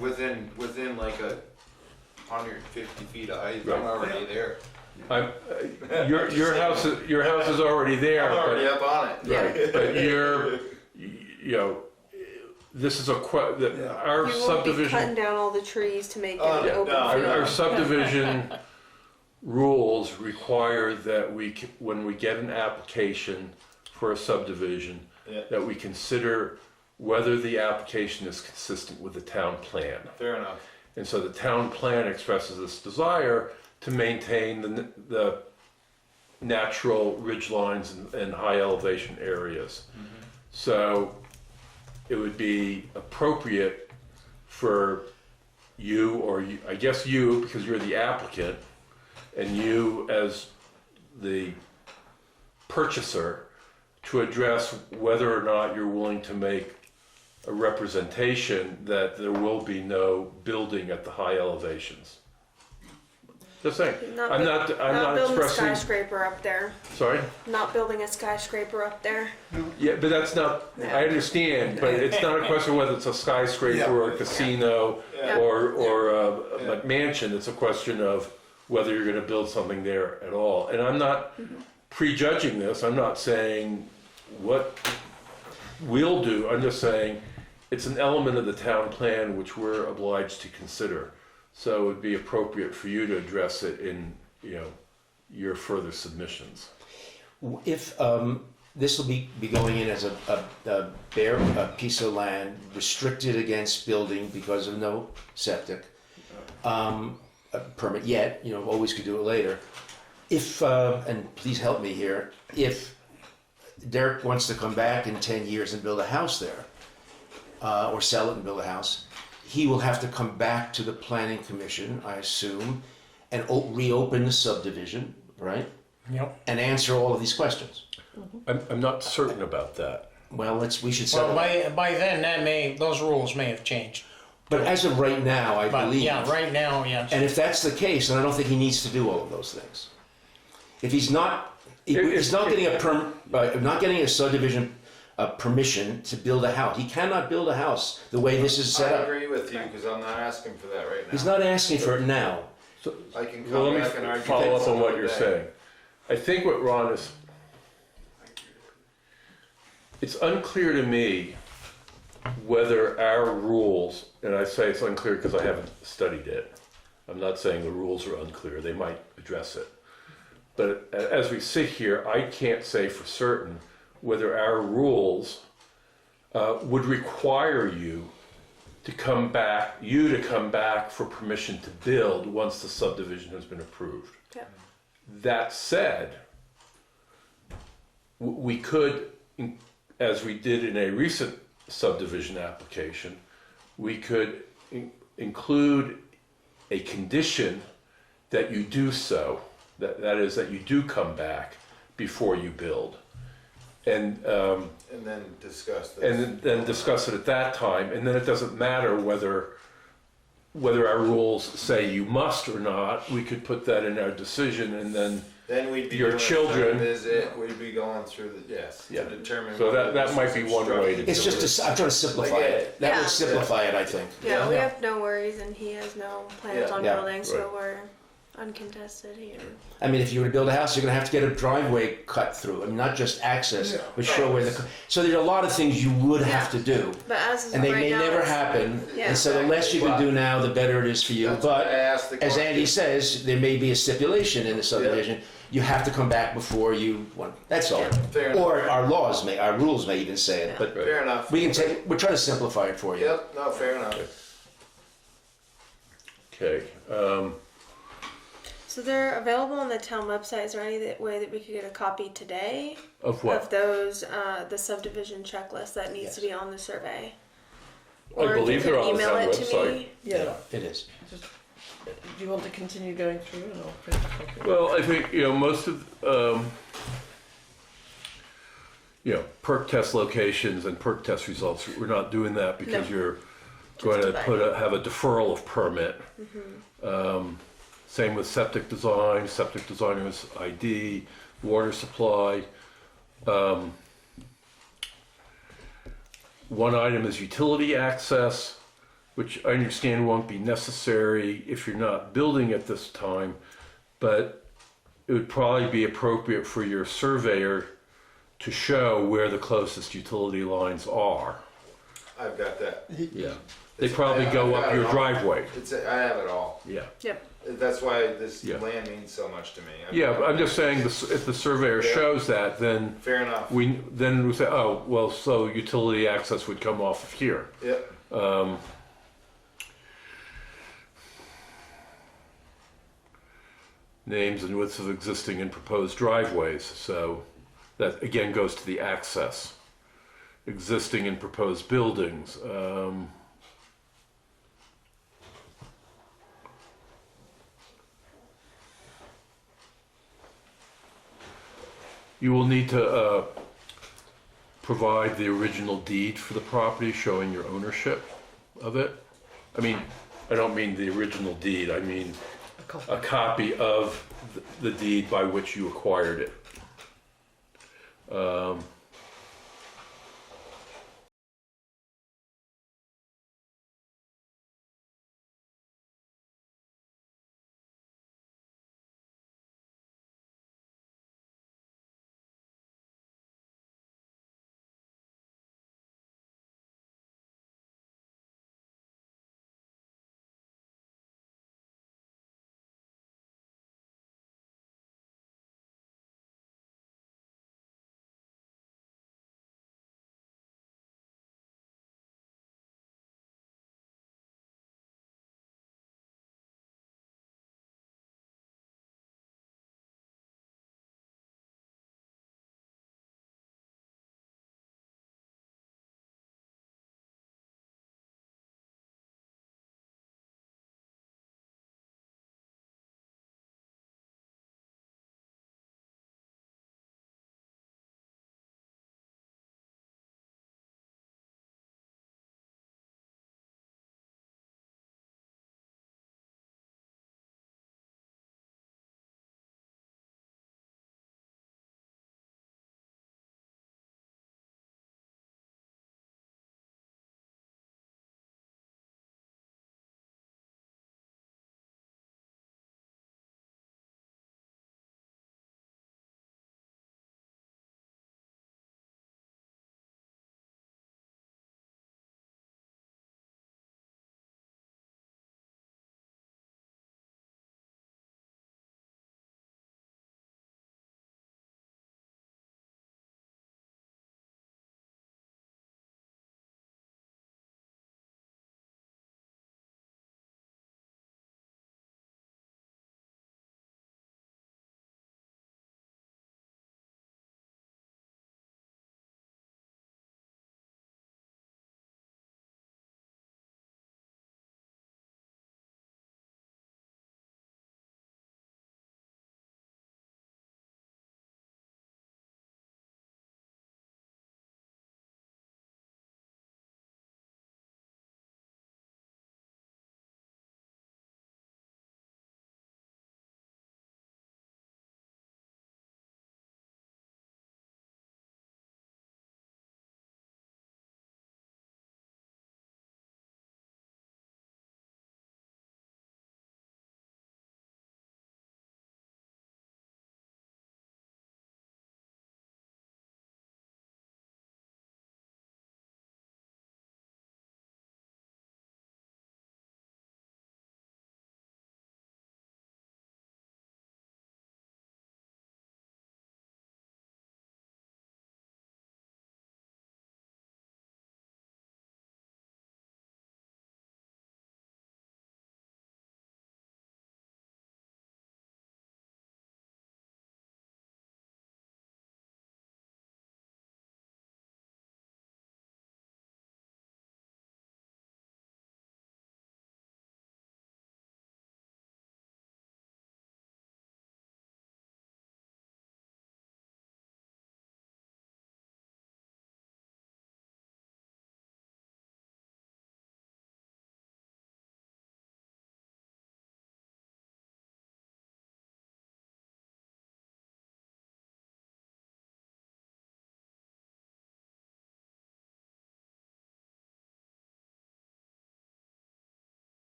Within like 150 feet of height, Right. I'm already there. Your house is already there, I'm already but, up on it. right, but this is our You won't be subdivision. cutting down all the trees to make it Oh, an no, open no, field. Our subdivision rules require that when we get an application for a subdivision, Yeah. that we consider whether the application is consistent with the town plan. Fair enough. And so the town plan expresses this desire to maintain the natural ridge lines and high elevation areas. So it would be appropriate for you, or I guess you, because you're the applicant, and you as the purchaser, to address whether or not you're willing to make a representation that there will be no building at the high elevations. Just saying. I'm not building a expressing. skyscraper up there. Sorry? Not building a skyscraper up there. Yeah, but that's not, I understand, but it's not a question whether it's a skyscraper or a casino Yeah. or a mansion. It's a question of whether you're gonna build something there at all. And I'm not prejudging this. I'm not saying what we'll do. I'm just saying it's an element of the town plan which we're obliged to consider. So it would be appropriate for you to address it in, your further submissions. If this will be going in as a bare piece of land, restricted against building because of no septic permit yet, always could do it later. If, and please help me here, if Derek wants to come back in 10 years and build a house there, or sell it and build a house, he will have to come back to the planning commission, I assume, and reopen the subdivision, right? Yep. and answer all of these questions. I'm not certain about that. Well, we should Well, settle. by then, those rules may have changed. But as of right now, I But believe. yeah, right now, yes. And if that's the case, then I don't think he needs to do all of those things. If he's not, he's not getting not getting a subdivision permission to build a house. He cannot build a house the way this is set I up. agree with you because I'm not asking for that right now. He's not asking for it now. I can Well, come let back and me argue follow this up on what another you're day. saying. I think what Ron is, it's unclear to me whether our rules, and I say it's unclear because I haven't studied it. I'm not saying the rules are unclear, they might address it. But as we sit here, I can't say for certain whether our rules would require you to come back for permission to build once the subdivision has been approved. Yeah. That said, we could, as we did in a recent subdivision application, we could include a condition that you do so, that is that you do come back before you build. And then discuss this. and then discuss it at that time, and then it doesn't matter whether our rules say you must or not. We could put that in our decision, and then Then we'd be your doing a children- site visit. We'd be going through the Yeah. to determine. So whether that this might is be one way to It's do just, it. I'm trying to simplify Like, it. That yeah. would simplify it, I think. Yeah, Yeah. we have no worries, and he has no plans Yeah. on Yeah. building, so Right. we're uncontested here. I mean, if you were to build a house, you're going to have to get a driveway cut through. I mean, not just access, but show where the. So there are a lot of things you would have to do, But as is and they right may now, never it's- happen. Yeah. And so the less you can do now, the better it is for you. That's why I But asked the as question. Andy says, there may be a stipulation in the subdivision. You have to come back before you want. That's all. Fair enough. Or our rules may even say it. But Fair enough. we can take. We're trying to simplify it for you. Yep. No. Fair enough. Okay. So they're available on the town website. Is there any way that we could get a copy today Of of what? those the subdivision checklist that needs to be on the survey? I believe they're on the email town it to website. me. Yeah. It is. Just, do you want to continue going through and I'll print a copy? Well, I think, most of, perk test locations and perk test results, we're not doing that because No. you're going to dividing. have a deferral of permit. Same with septic designer's ID, water supply. One item is utility access, which I understand won't be necessary if you're not building at this time, but it would probably be appropriate for your surveyor to show where the closest utility lines are. I've got that. Yeah. They probably go up your driveway. I have it all. Yeah. Yep. That's why this Yeah. land means so much to me. Yeah, but I'm just saying, if the surveyor Yeah. shows that, then Fair enough. we say, oh, well, so utility access would come off of here. Yep. Names and widths of existing and proposed driveways, so that again goes to the access. Existing and proposed buildings. You will need to provide the original deed for the property showing your ownership of it. I mean, I don't mean the original deed, I mean A copy. a copy of the deed by which you acquired it.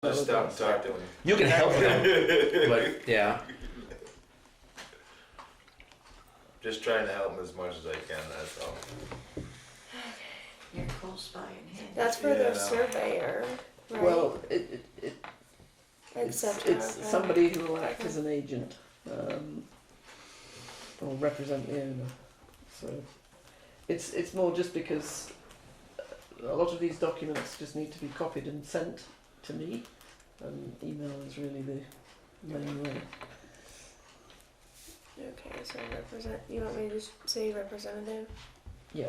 Just stop and talk to him. You can help them, but yeah. Just trying to help him as much as I can, that's all. You're close by and handy. That's for Yeah, the no. surveyor, right? Well, it's Except somebody who will act as an agent, or represent the owner. So it's more just because a lot of these documents just need to be copied and sent to me, and email is really the main way. Okay, so represent. You want me to just say representative? Yeah.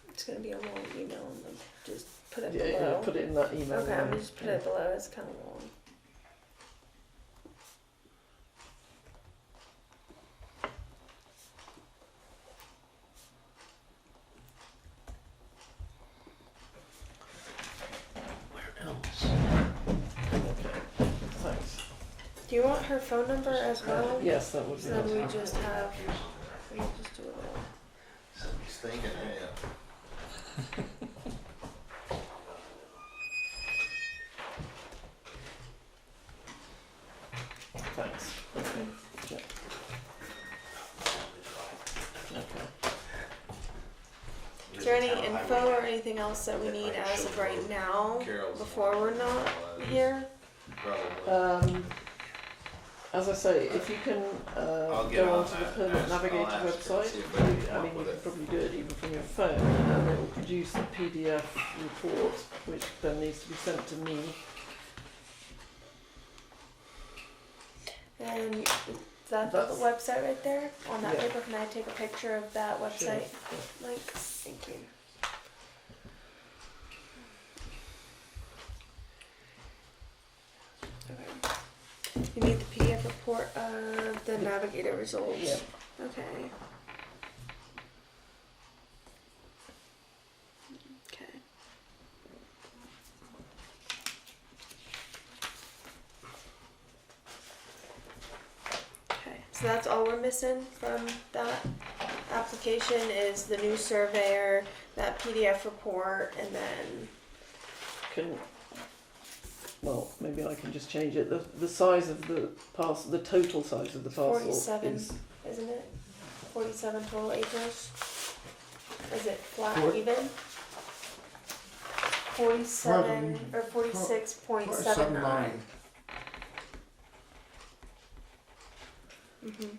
It's gonna be a long email, and then just put it Yeah, below. put it in that email. Okay, I'm then. gonna just put it below. It's kind of long. Where else? Thanks. Do you want her phone number as well? Yes, that would be So then we helpful. just have. We just do it all. He's thinking, yeah. Thanks. Okay. Yeah. Okay. Is there any info or anything else that we need as of right now before we're not here? Probably. As I say, if you can I'll get go on onto the that. Permit I'll Navigator ask her and website, see if I can come I up mean, you with can it. probably do it even from your phone, and it will produce a PDF report, which then needs to be sent to me. And is that the That's- website right there on that Yeah. paper? Can I take a picture of that Sure. website? Yeah. Like, thank you. Okay. You need the PDF report of the Navigator results. Yeah. Okay. Okay. Okay, so that's all we're missing from that application is the new surveyor, that PDF report, and then, Can, well, maybe I can just change it. The size of the parcel, the total size of the parcel 47. is isn't it? 47 total acres? Is it flat Four- even? 47 or 46.79. Mm-hmm.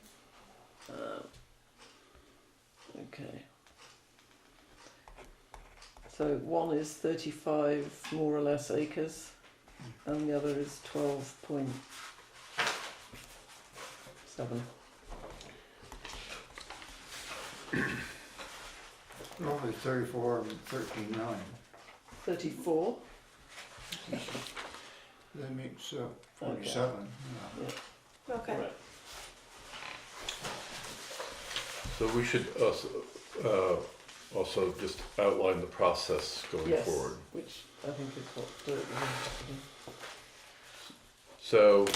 Okay. So one is 35 more or less acres, and the other is 12.7. Normally 34 and 13.9. 34. That makes 47. Yeah. Okay. Right. So we should also just outline the process going Yes, forward. which I think is what Dirk was interested in. So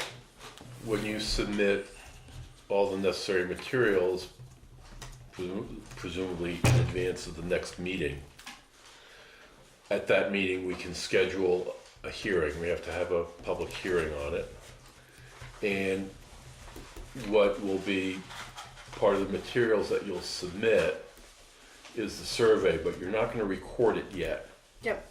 when you submit all the necessary materials, presumably in advance of the next meeting, at that meeting we can schedule a hearing. We have to have a public hearing on it. And what will be part of the materials that you'll submit is the survey, but you're not going to record it yet. Yep.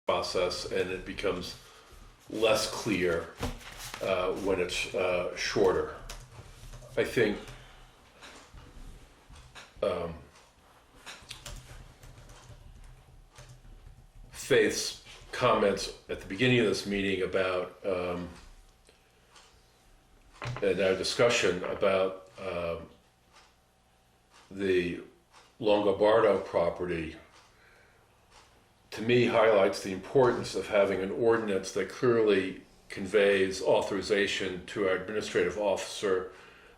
process, and it becomes less clear when it's shorter. I think Faith's comments at the beginning of this meeting about and our discussion about the Longobardo property, to me, highlights the importance of having an ordinance that clearly conveys authorization to our administrative officer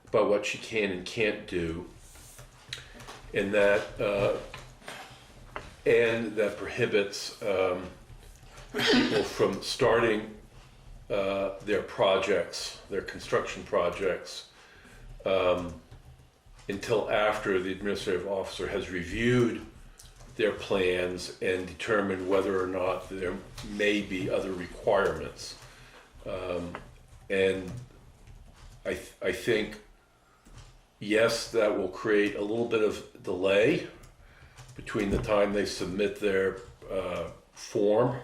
about what she can and can't do, and that prohibits people from starting their projects, their construction projects, until after the administrative officer has reviewed their plans and determined whether or not there may be other requirements. And I think, yes, that will create a little bit of delay between the time they submit their form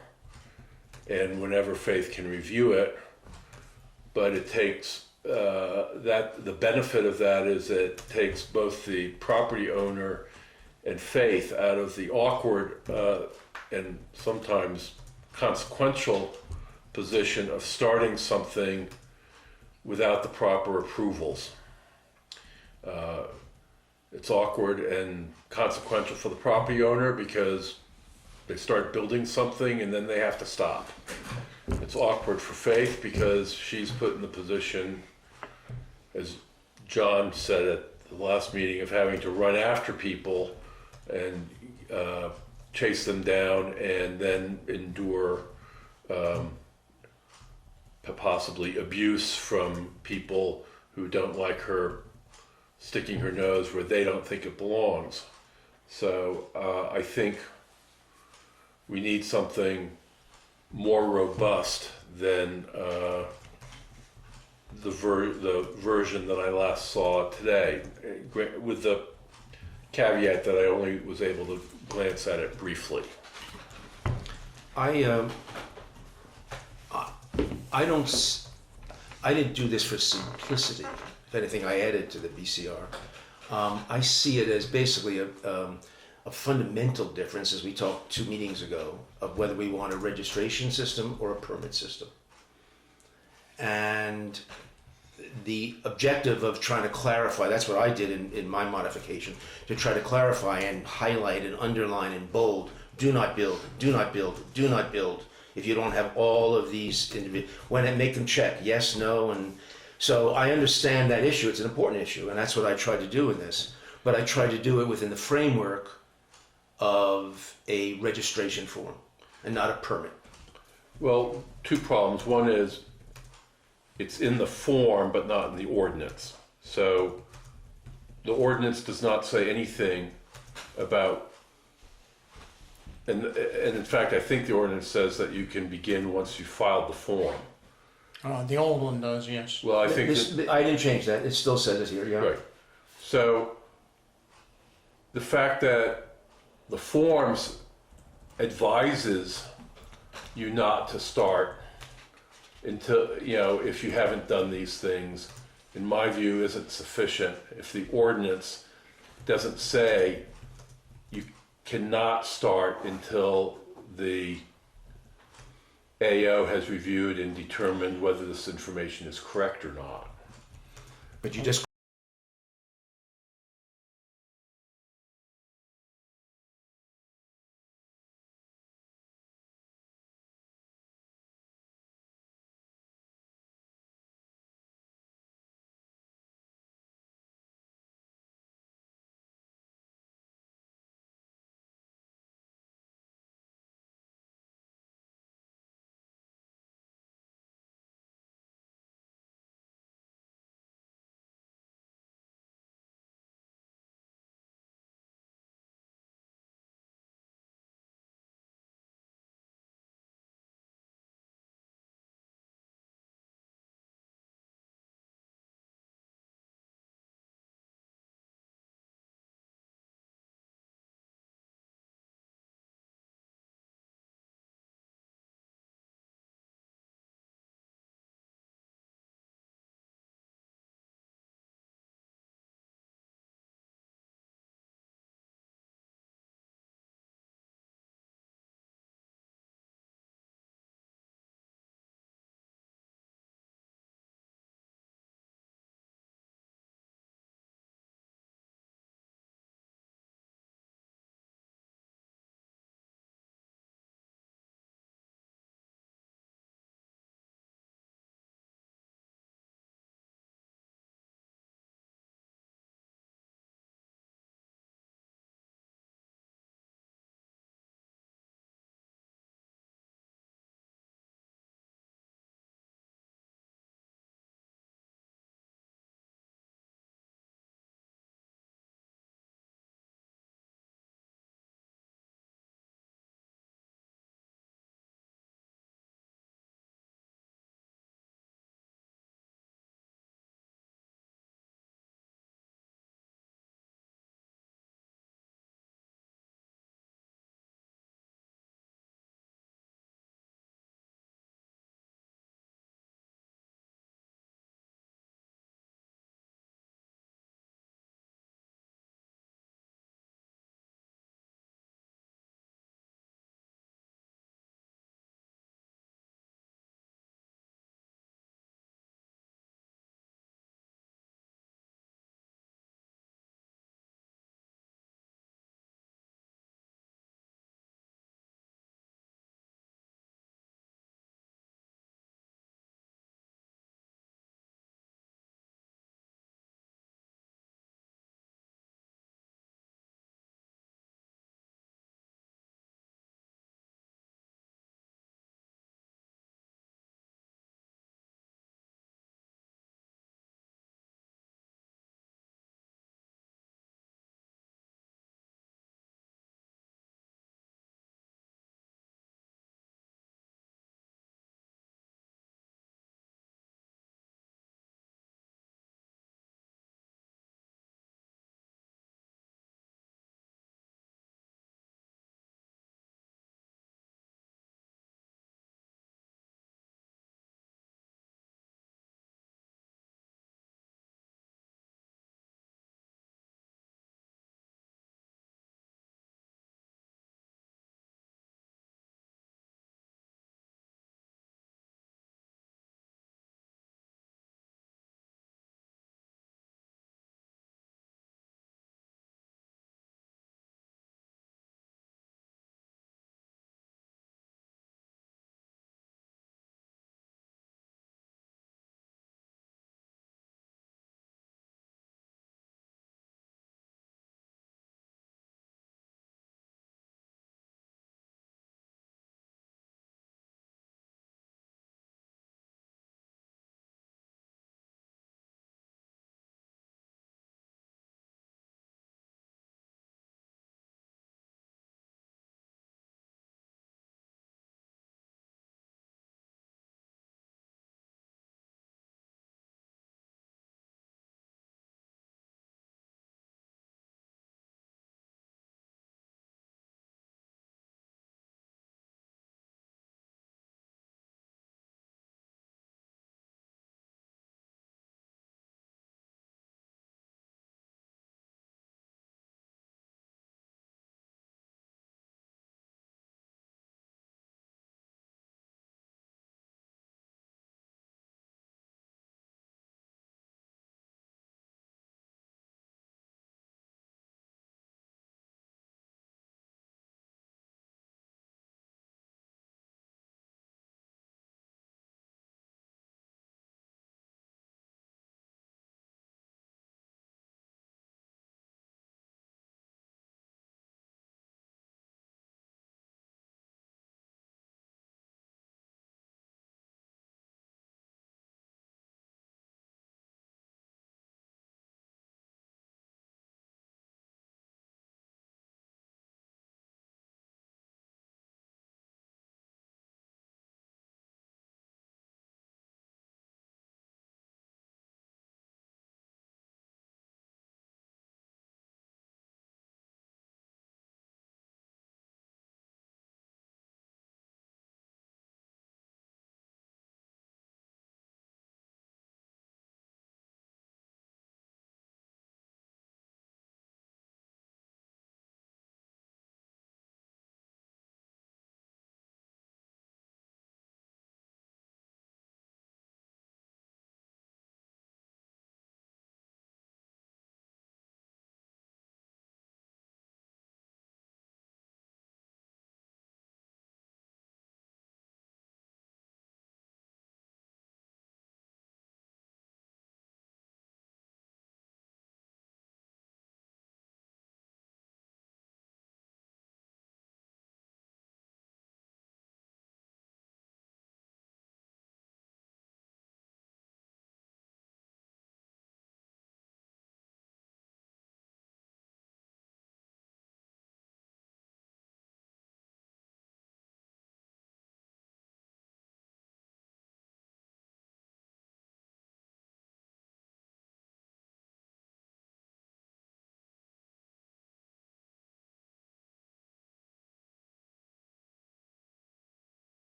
and whenever Faith can review it. But it takes the benefit of that is it takes both the property owner and Faith out of the awkward and sometimes consequential position of starting something without the proper approvals. It's awkward and consequential for the property owner because they start building something and then they have to stop. It's awkward for Faith because she's put in the position, as John said at the last meeting, of having to run after people and chase them down and then endure possibly abuse from people who don't like her sticking her nose where they don't think it belongs. So I think we need something more robust than the version that I last saw today, with the caveat that I only was able to glance at it briefly. I didn't do this for simplicity. If anything, I added to the BCR. I see it as basically a fundamental difference, as we talked 2 meetings ago, of whether we want a registration system or a permit system. And the objective of trying to clarify, that's what I did in my modification, to try to clarify and highlight and underline in bold, do not build, do not build, do not build, if you don't have all of these when it make them check, yes, no, and so I understand that issue, it's an important issue, and that's what I tried to do in this, but I tried to do it within the framework of a registration form and not a permit. Well, 2 problems. One is it's in the form but not in the ordinance. So the ordinance does not say anything about, and in fact I think the ordinance says that you can begin once you filed the form. The old one does, yes. Well, I think I didn't change that, it still says it here, yeah. right. So the fact that the forms advises you not to start until, if you haven't done these things, in my view, isn't sufficient. If the ordinance doesn't say you cannot start until the AO has reviewed and determined whether this information is correct or not. But you just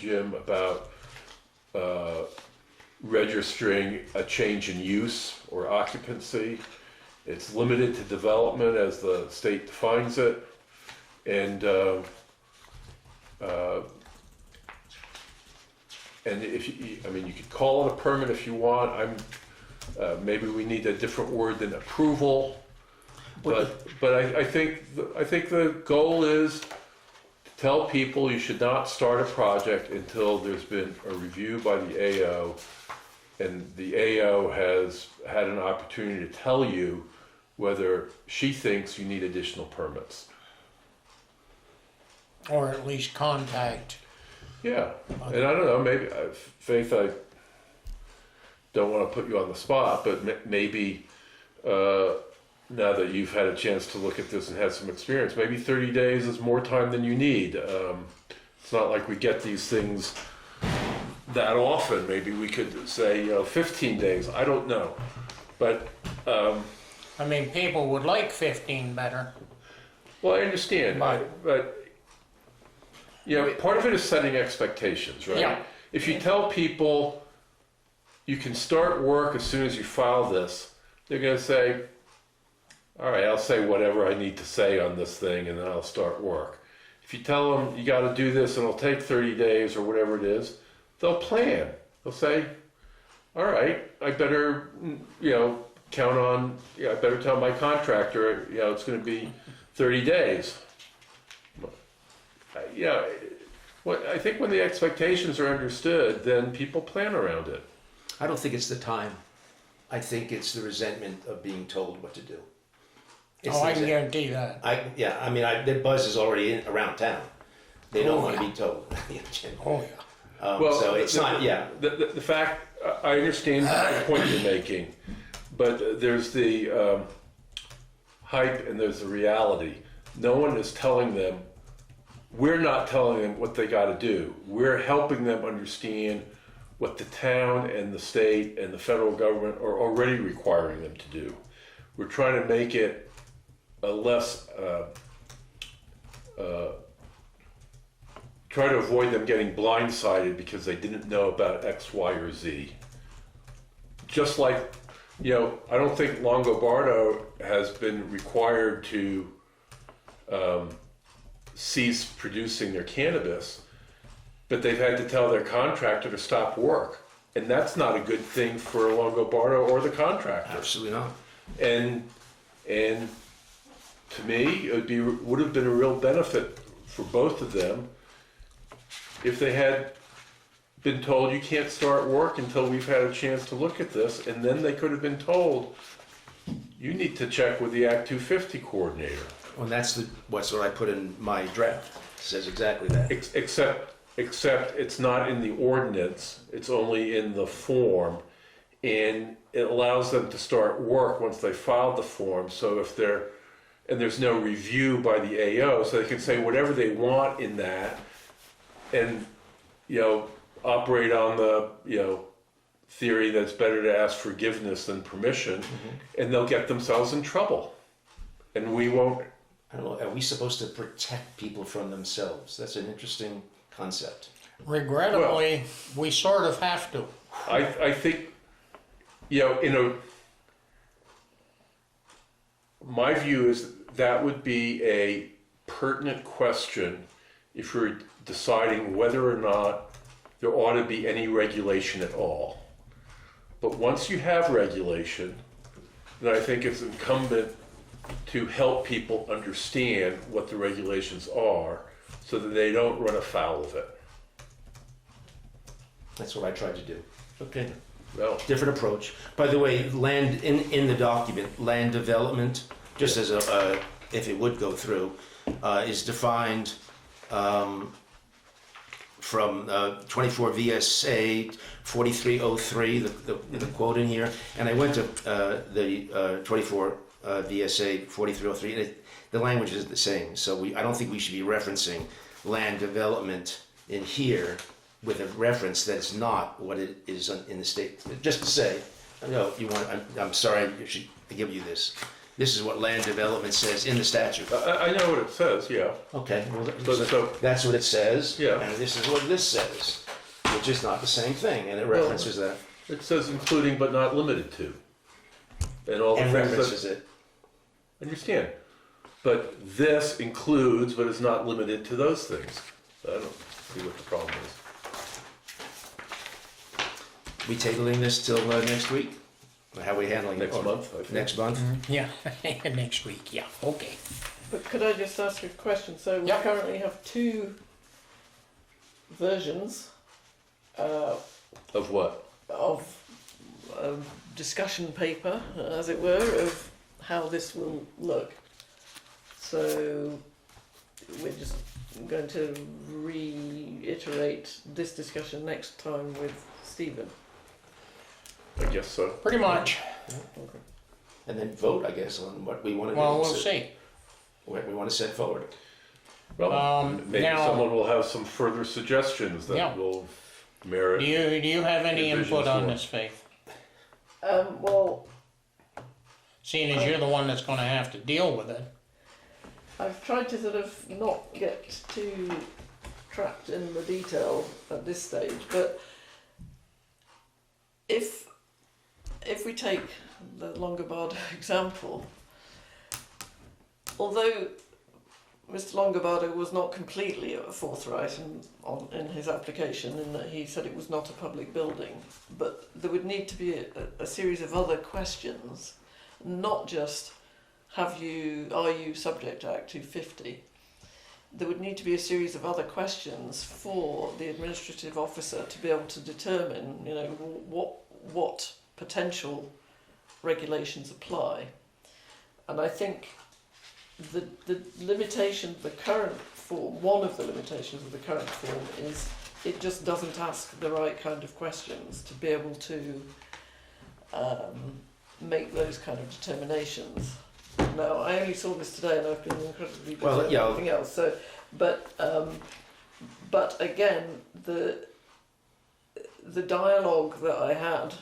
Jim, about registering a change in use or occupancy. It's limited to development as the state defines it. And if you, I mean, you could call it a permit if you want. Maybe we need a different word than approval. But I think the goal is to tell people you should not start a project until there's been a review by the AO, and the AO has had an opportunity to tell you whether she thinks you need additional permits. Or at least contact. Yeah, and I don't know, maybe, Faith, I don't want to put you on the spot, but maybe now that you've had a chance to look at this and had some experience, maybe 30 days is more time than you need. It's not like we get these things that often. Maybe we could say, 15 days, I don't know. But, I mean, people would like 15 better. well, I understand, Right. but part of it is setting expectations, right? Yeah. If you tell people you can start work as soon as you file this, they're going to say, all right, I'll say whatever I need to say on this thing and then I'll start work. If you tell them you got to do this and it'll take 30 days or whatever it is, they'll plan. They'll say, all right, I better, count on, I better tell my contractor, it's going to be 30 days. I think when the expectations are understood, then people plan around it. I don't think it's the time. I think it's the resentment of being told what to do. It's Oh, the I can resent- guarantee that. The buzz is already around town. They don't Oh, want to yeah. be told. Oh, yeah. So it's not, The fact, I understand the point you're making, but there's the hype and there's the reality. No one is telling them, we're not telling them what they got to do. We're helping them understand what the town and the state and the federal government are already requiring them to do. We're trying to make it a less, try to avoid them getting blindsided because they didn't know about X, Y, or Z. Just like, I don't think Longobardo has been required to cease producing their cannabis, but they've had to tell their contractor to stop work. And that's not a good thing for Longobardo or the contractor. absolutely not. And to me, would have been a real benefit for both of them if they had been told you can't start work until we've had a chance to look at this, and then they could have been told you need to check with the Act 250 coordinator. Well, that's what I put in my draft. It says exactly that. Except it's not in the ordinance, it's only in the form, and it allows them to start work once they filed the form. So if there's no review by the AO, so they can say whatever they want in that, and operate on the theory that it's better to ask forgiveness than permission, and they'll get themselves in trouble, and we won't. I don't know, are we supposed to protect people from themselves? That's an interesting concept. Regrettably, we sort of have to. I think, my view is that would be a pertinent question if you're deciding whether or not there ought to be any regulation at all. But once you have regulation, then I think it's incumbent to help people understand what the regulations are so that they don't run afoul of it. That's what I tried to do. Okay. Well, Different approach. By the way, land in the document, land development, just as if it would go through, is defined from 24 VSA 4303, the quote in here, and I went to the 24 VSA 4303, and the language is the same. So I don't think we should be referencing land development in here with a reference that is not what it is in the state. Just to say, no, I'm sorry, I should give you this. this is what land development says in the statute. I know what it says, yeah. Okay, well, So- that's what it says. Yeah. And this is what this says, which is not the same thing, and it references that. It says including but not limited to. And all the And things references that, it. understand. But this includes but is not limited to those things. I don't see what the problem is. We tabling this till next week? How are we handling it? Next Or month, I think. Next month? Yeah, next week, yeah, okay. But could I just ask a question? So we Yeah. currently have two versions Of what? of discussion paper, as it were, of how this will look. So we're just going to reiterate this discussion next time with Stephen. I guess so. Pretty much. And then vote, I guess, on what we want to do. Well, we'll see. What we want to set forward. Well, maybe now- someone will have some further suggestions that Yeah. will merit. Do you have any Envisions input on for- this, Faith? Well, Seeing as you're the one that's gonna have to deal with it. I've tried to sort of not get too trapped in the detail at this stage, but if we take the Longobardo example, although Mr. Longobardo was not completely forthright in his application in that he said it was not a public building, but there would need to be a series of other questions, not just are you subject to Act 250. There would need to be a series of other questions for the administrative officer to be able to determine, you know, what potential regulations apply. And I think the limitation of the current form, one of the limitations of the current form is it just doesn't ask the right kind of questions to be able to make those kind of determinations. Now, I only saw this today and I've been incredibly busy with everything else. So, but again, the dialogue that I had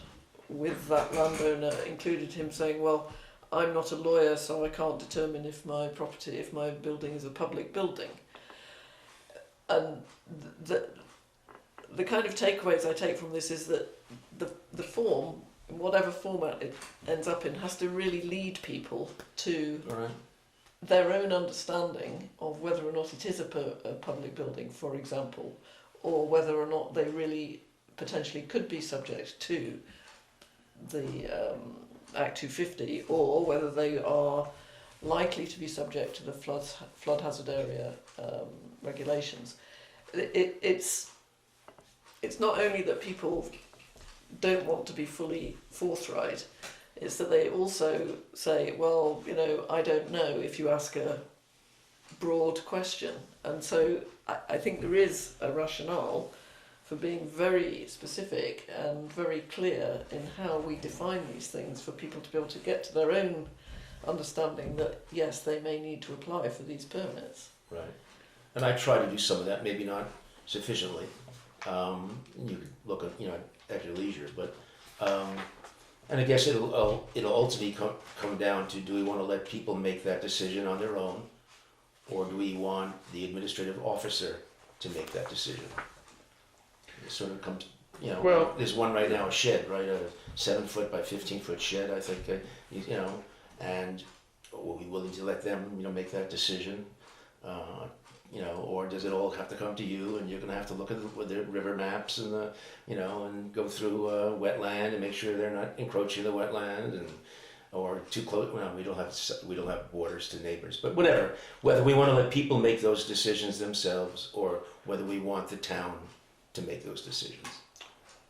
with that landowner included him saying, well, I'm not a lawyer, so I can't determine if my building is a public building. And the kind of takeaways I take from this is that the form, whatever format it ends up in, has to really lead people to their own understanding of whether or not it is a public building, for example, or whether or not they really potentially could be subject to the Act 250, or whether they are likely to be subject to the flood hazard area regulations. It's not only that people don't want to be fully forthright, it's that they also say, well, you know, I don't know if you ask a broad question. And so I think there is a rationale for being very specific and very clear in how we define these things for people to be able to get to their own understanding that, yes, they may need to apply for these permits. Right. And I try to do some of that, maybe not sufficiently. You could look at, at your leisure, but, and I guess it'll ultimately come down to, do we want to let people make that decision on their own, or do we want the administrative officer to make that decision? It sort of comes, Well- there's one right now, a shed, right, a 7-foot by 15-foot shed, I think, and are we willing to let them, make that decision? Or does it all have to come to you, and you're gonna have to look at the river maps and and go through wetland and make sure they're not encroaching the wetland or too close. Well, we don't have borders to neighbors, but whatever. Whether we want to let people make those decisions themselves, or whether we want the town to make those decisions.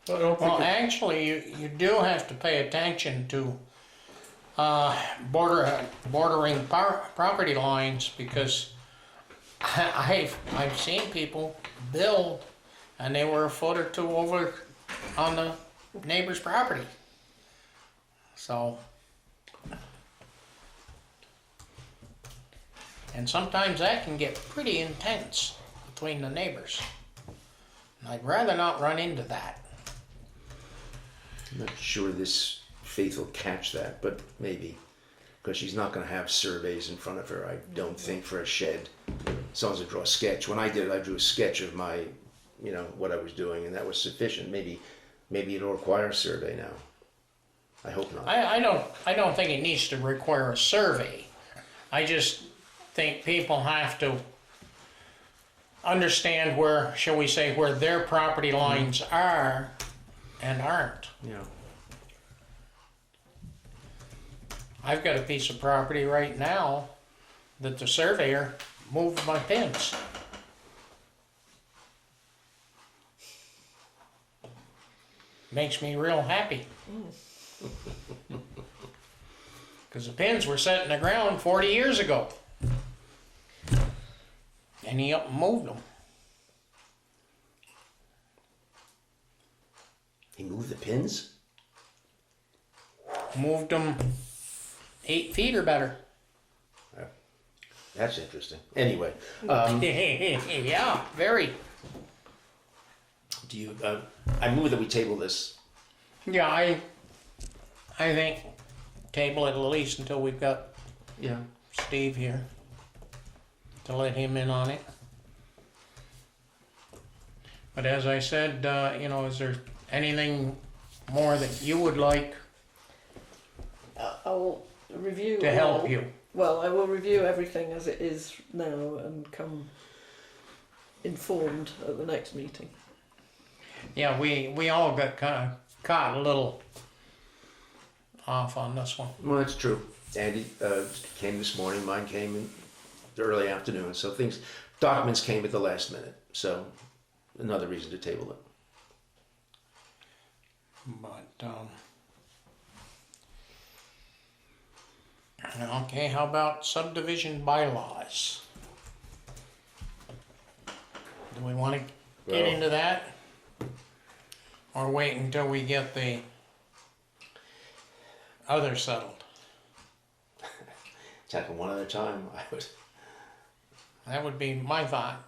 I don't think Well, actually, you do have to pay attention to bordering property lines, because I've seen people build and they were a foot or two over on the neighbor's property. So, and sometimes that can get pretty intense between the neighbors. And I'd rather not run into that. I'm not sure this faith will catch that, but maybe. because she's not going to have surveys in front of her, I don't think, for a shed. Someone's to draw a sketch. When I did it, I drew a sketch of my, you know, what I was doing, and that was sufficient. Maybe it'll require a survey now. I hope not. I don't think it needs to require a survey. I just think people have to understand where, shall we say, where their property lines are and aren't. Yeah. I've got a piece of property right now that the surveyor moved my pins. Makes me real happy. Because the pins were set in the ground 40 years ago. And he up and moved them. He moved the pins? Moved them 8 feet or better. That's interesting. Anyway, Yeah, very. do you? I move that we table this. Yeah, I think table it at least until we've got Yeah. Steve here to let him in on it. But as I said, you know, is there anything more that you would like I will review to help all- you? Well, I will review everything as it is now and come informed at the next meeting. Yeah, we all got kind of caught a little off on this one. Well, that's true. Andy came this morning. Mine came in the early afternoon. So documents came at the last minute. So another reason to table it. But okay, how about subdivision bylaws? Do we want to get Well- into that? Or wait until we get the other settled? Tackle one at a time. That would be my thought.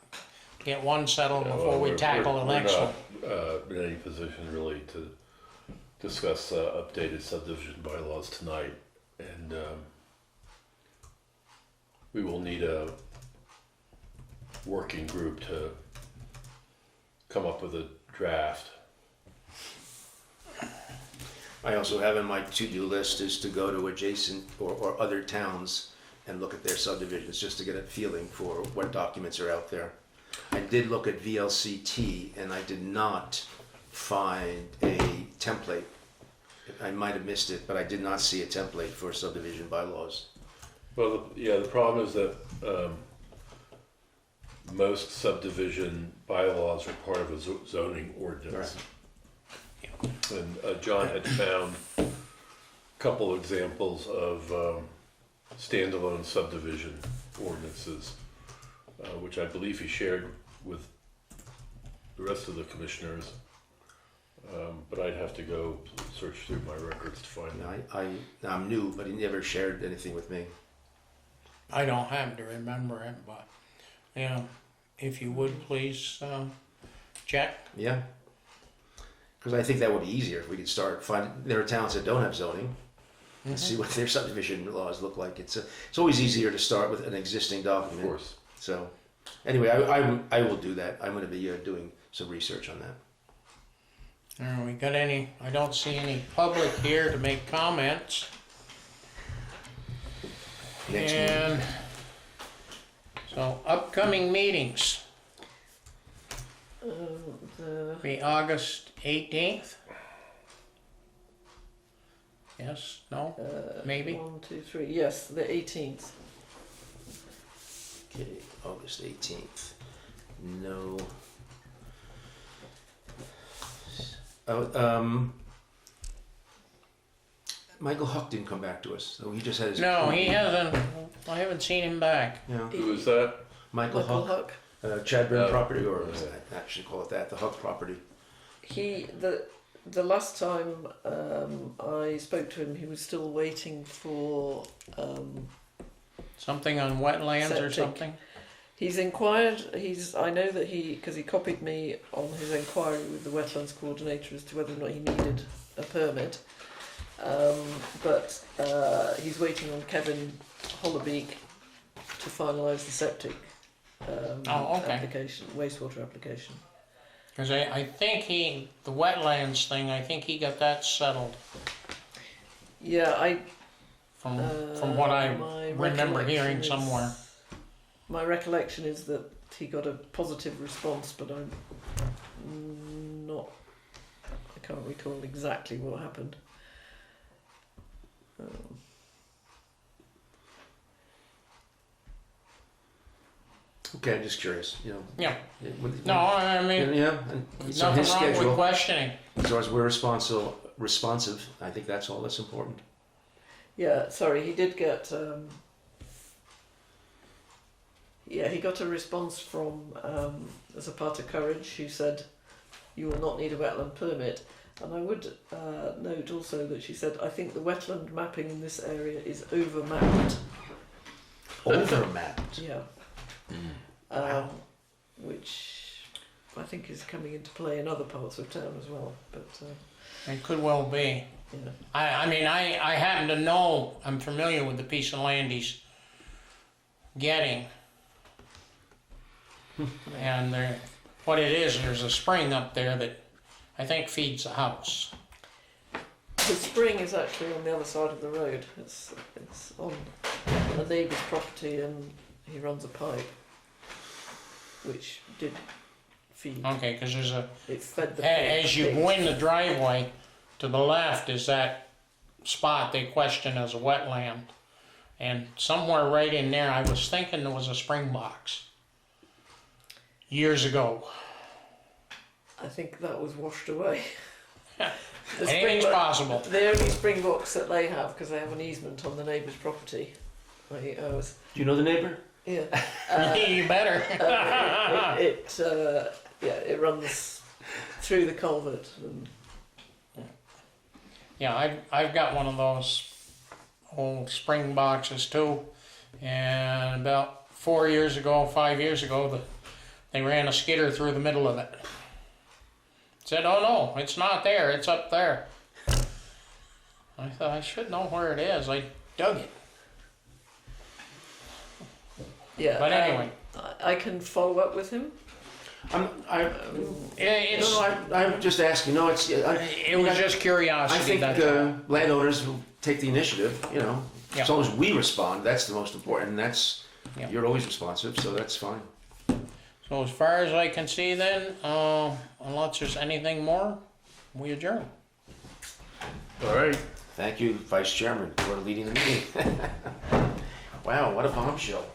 Get one settled Yeah, before well, we we're- tackle the we're next not, one. in any position really to discuss updated subdivision bylaws tonight, and we will need a working group to come up with a draft. I also have in my to-do list is to go to adjacent or other towns and look at their subdivisions just to get a feeling for what documents are out there. I did look at VLCT and I did not find a template. I might have missed it, but I did not see a template for subdivision bylaws. Well, the problem is that most subdivision bylaws are part of a zoning ordinance. And John had found a couple examples of standalone subdivision ordinances, which I believe he shared with the rest of the commissioners. But I'd have to go search through my records to find them. I'm new, but he never shared anything with me. I don't happen to remember it, but yeah, if you would please check. Yeah. Because I think that would be easier if we could start finding, there are towns that don't have zoning, and see what their subdivision laws look like. It's always easier to start with an existing document. Of course. So, anyway, I will do that. I'm going to be doing some research on that. We got any? I don't see any public here to make comments. Next And meeting. so upcoming meetings be August 18th. Yes, no, maybe. 1, 2, 3. Yes, the 18th. Okay, August 18th. No. Oh, Michael Huck didn't come back to us, so he just had his. No, he hasn't. I haven't seen him back. Yeah. Who is that? Michael Michael Huck, Huck. Chadburn Oh, property, or yeah. I should call it that, the Huck property. The last time I spoke to him, he was still waiting for. Something on wetlands or Septic. something. He's inquired. I know that because he copied me on his inquiry with the wetlands coordinator as to whether or not he needed a permit, but he's waiting on Kevin Hollerbeek to finalise the septic application, wastewater application. Because I think the wetlands thing, I think he got that settled Yeah, from what I my remember hearing recollection is- somewhere. My recollection is that he got a positive response, but I can't recall exactly what happened. Okay, I'm just curious, you know. Yeah. With- No, I mean, Yeah, and it's on nothing his wrong with schedule. questioning. As long as we're responsive, I think that's all that's important. Yeah, sorry, he did get. He got a response from Zapata Courage, who said, "You will not need a wetland permit." And I would note also that she said, "I think the wetland mapping in this area is overmapped." Overmapped. Yeah. Which I think is coming into play in other parts of town as well. But It could well be. yeah. I mean, I happen to know, I'm familiar with the piece of land he's getting. And what it is, there's a spring up there that I think feeds the house. The spring is actually on the other side of the road. It's on a neighbour's property, and he runs a pipe, which did feed. Okay, because there's It fed the. as you pigs. go in the driveway, to the left is that spot they question as a wetland. And somewhere right in there, I was thinking there was a spring box. Years ago. I think that was washed away. The Anything's spring bo- possible. The only spring box that they have, because they have an easement on the neighbour's property. I was, Do you know the neighbor? yeah. You better. It runs through the culvert. And Yeah, I've got one of those old spring boxes too. And about 5 years ago, they ran a skidder through the middle of it. Said, "Oh no, it's not there, it's up there." I thought, I should know where it is. I dug it. yeah. But anyway. I can follow up with him. It's, I'm just asking. No, it's. it was just I curiosity. think that's all. landowners will take the initiative. You know, Yeah. as long as we respond, that's the most important. And that's Yeah. you're always responsive, so that's fine. So as far as I can see then, unless there's anything more, we adjourn. All right. Thank you, Vice Chairman, for leading the meeting. Wow, what a bombshell.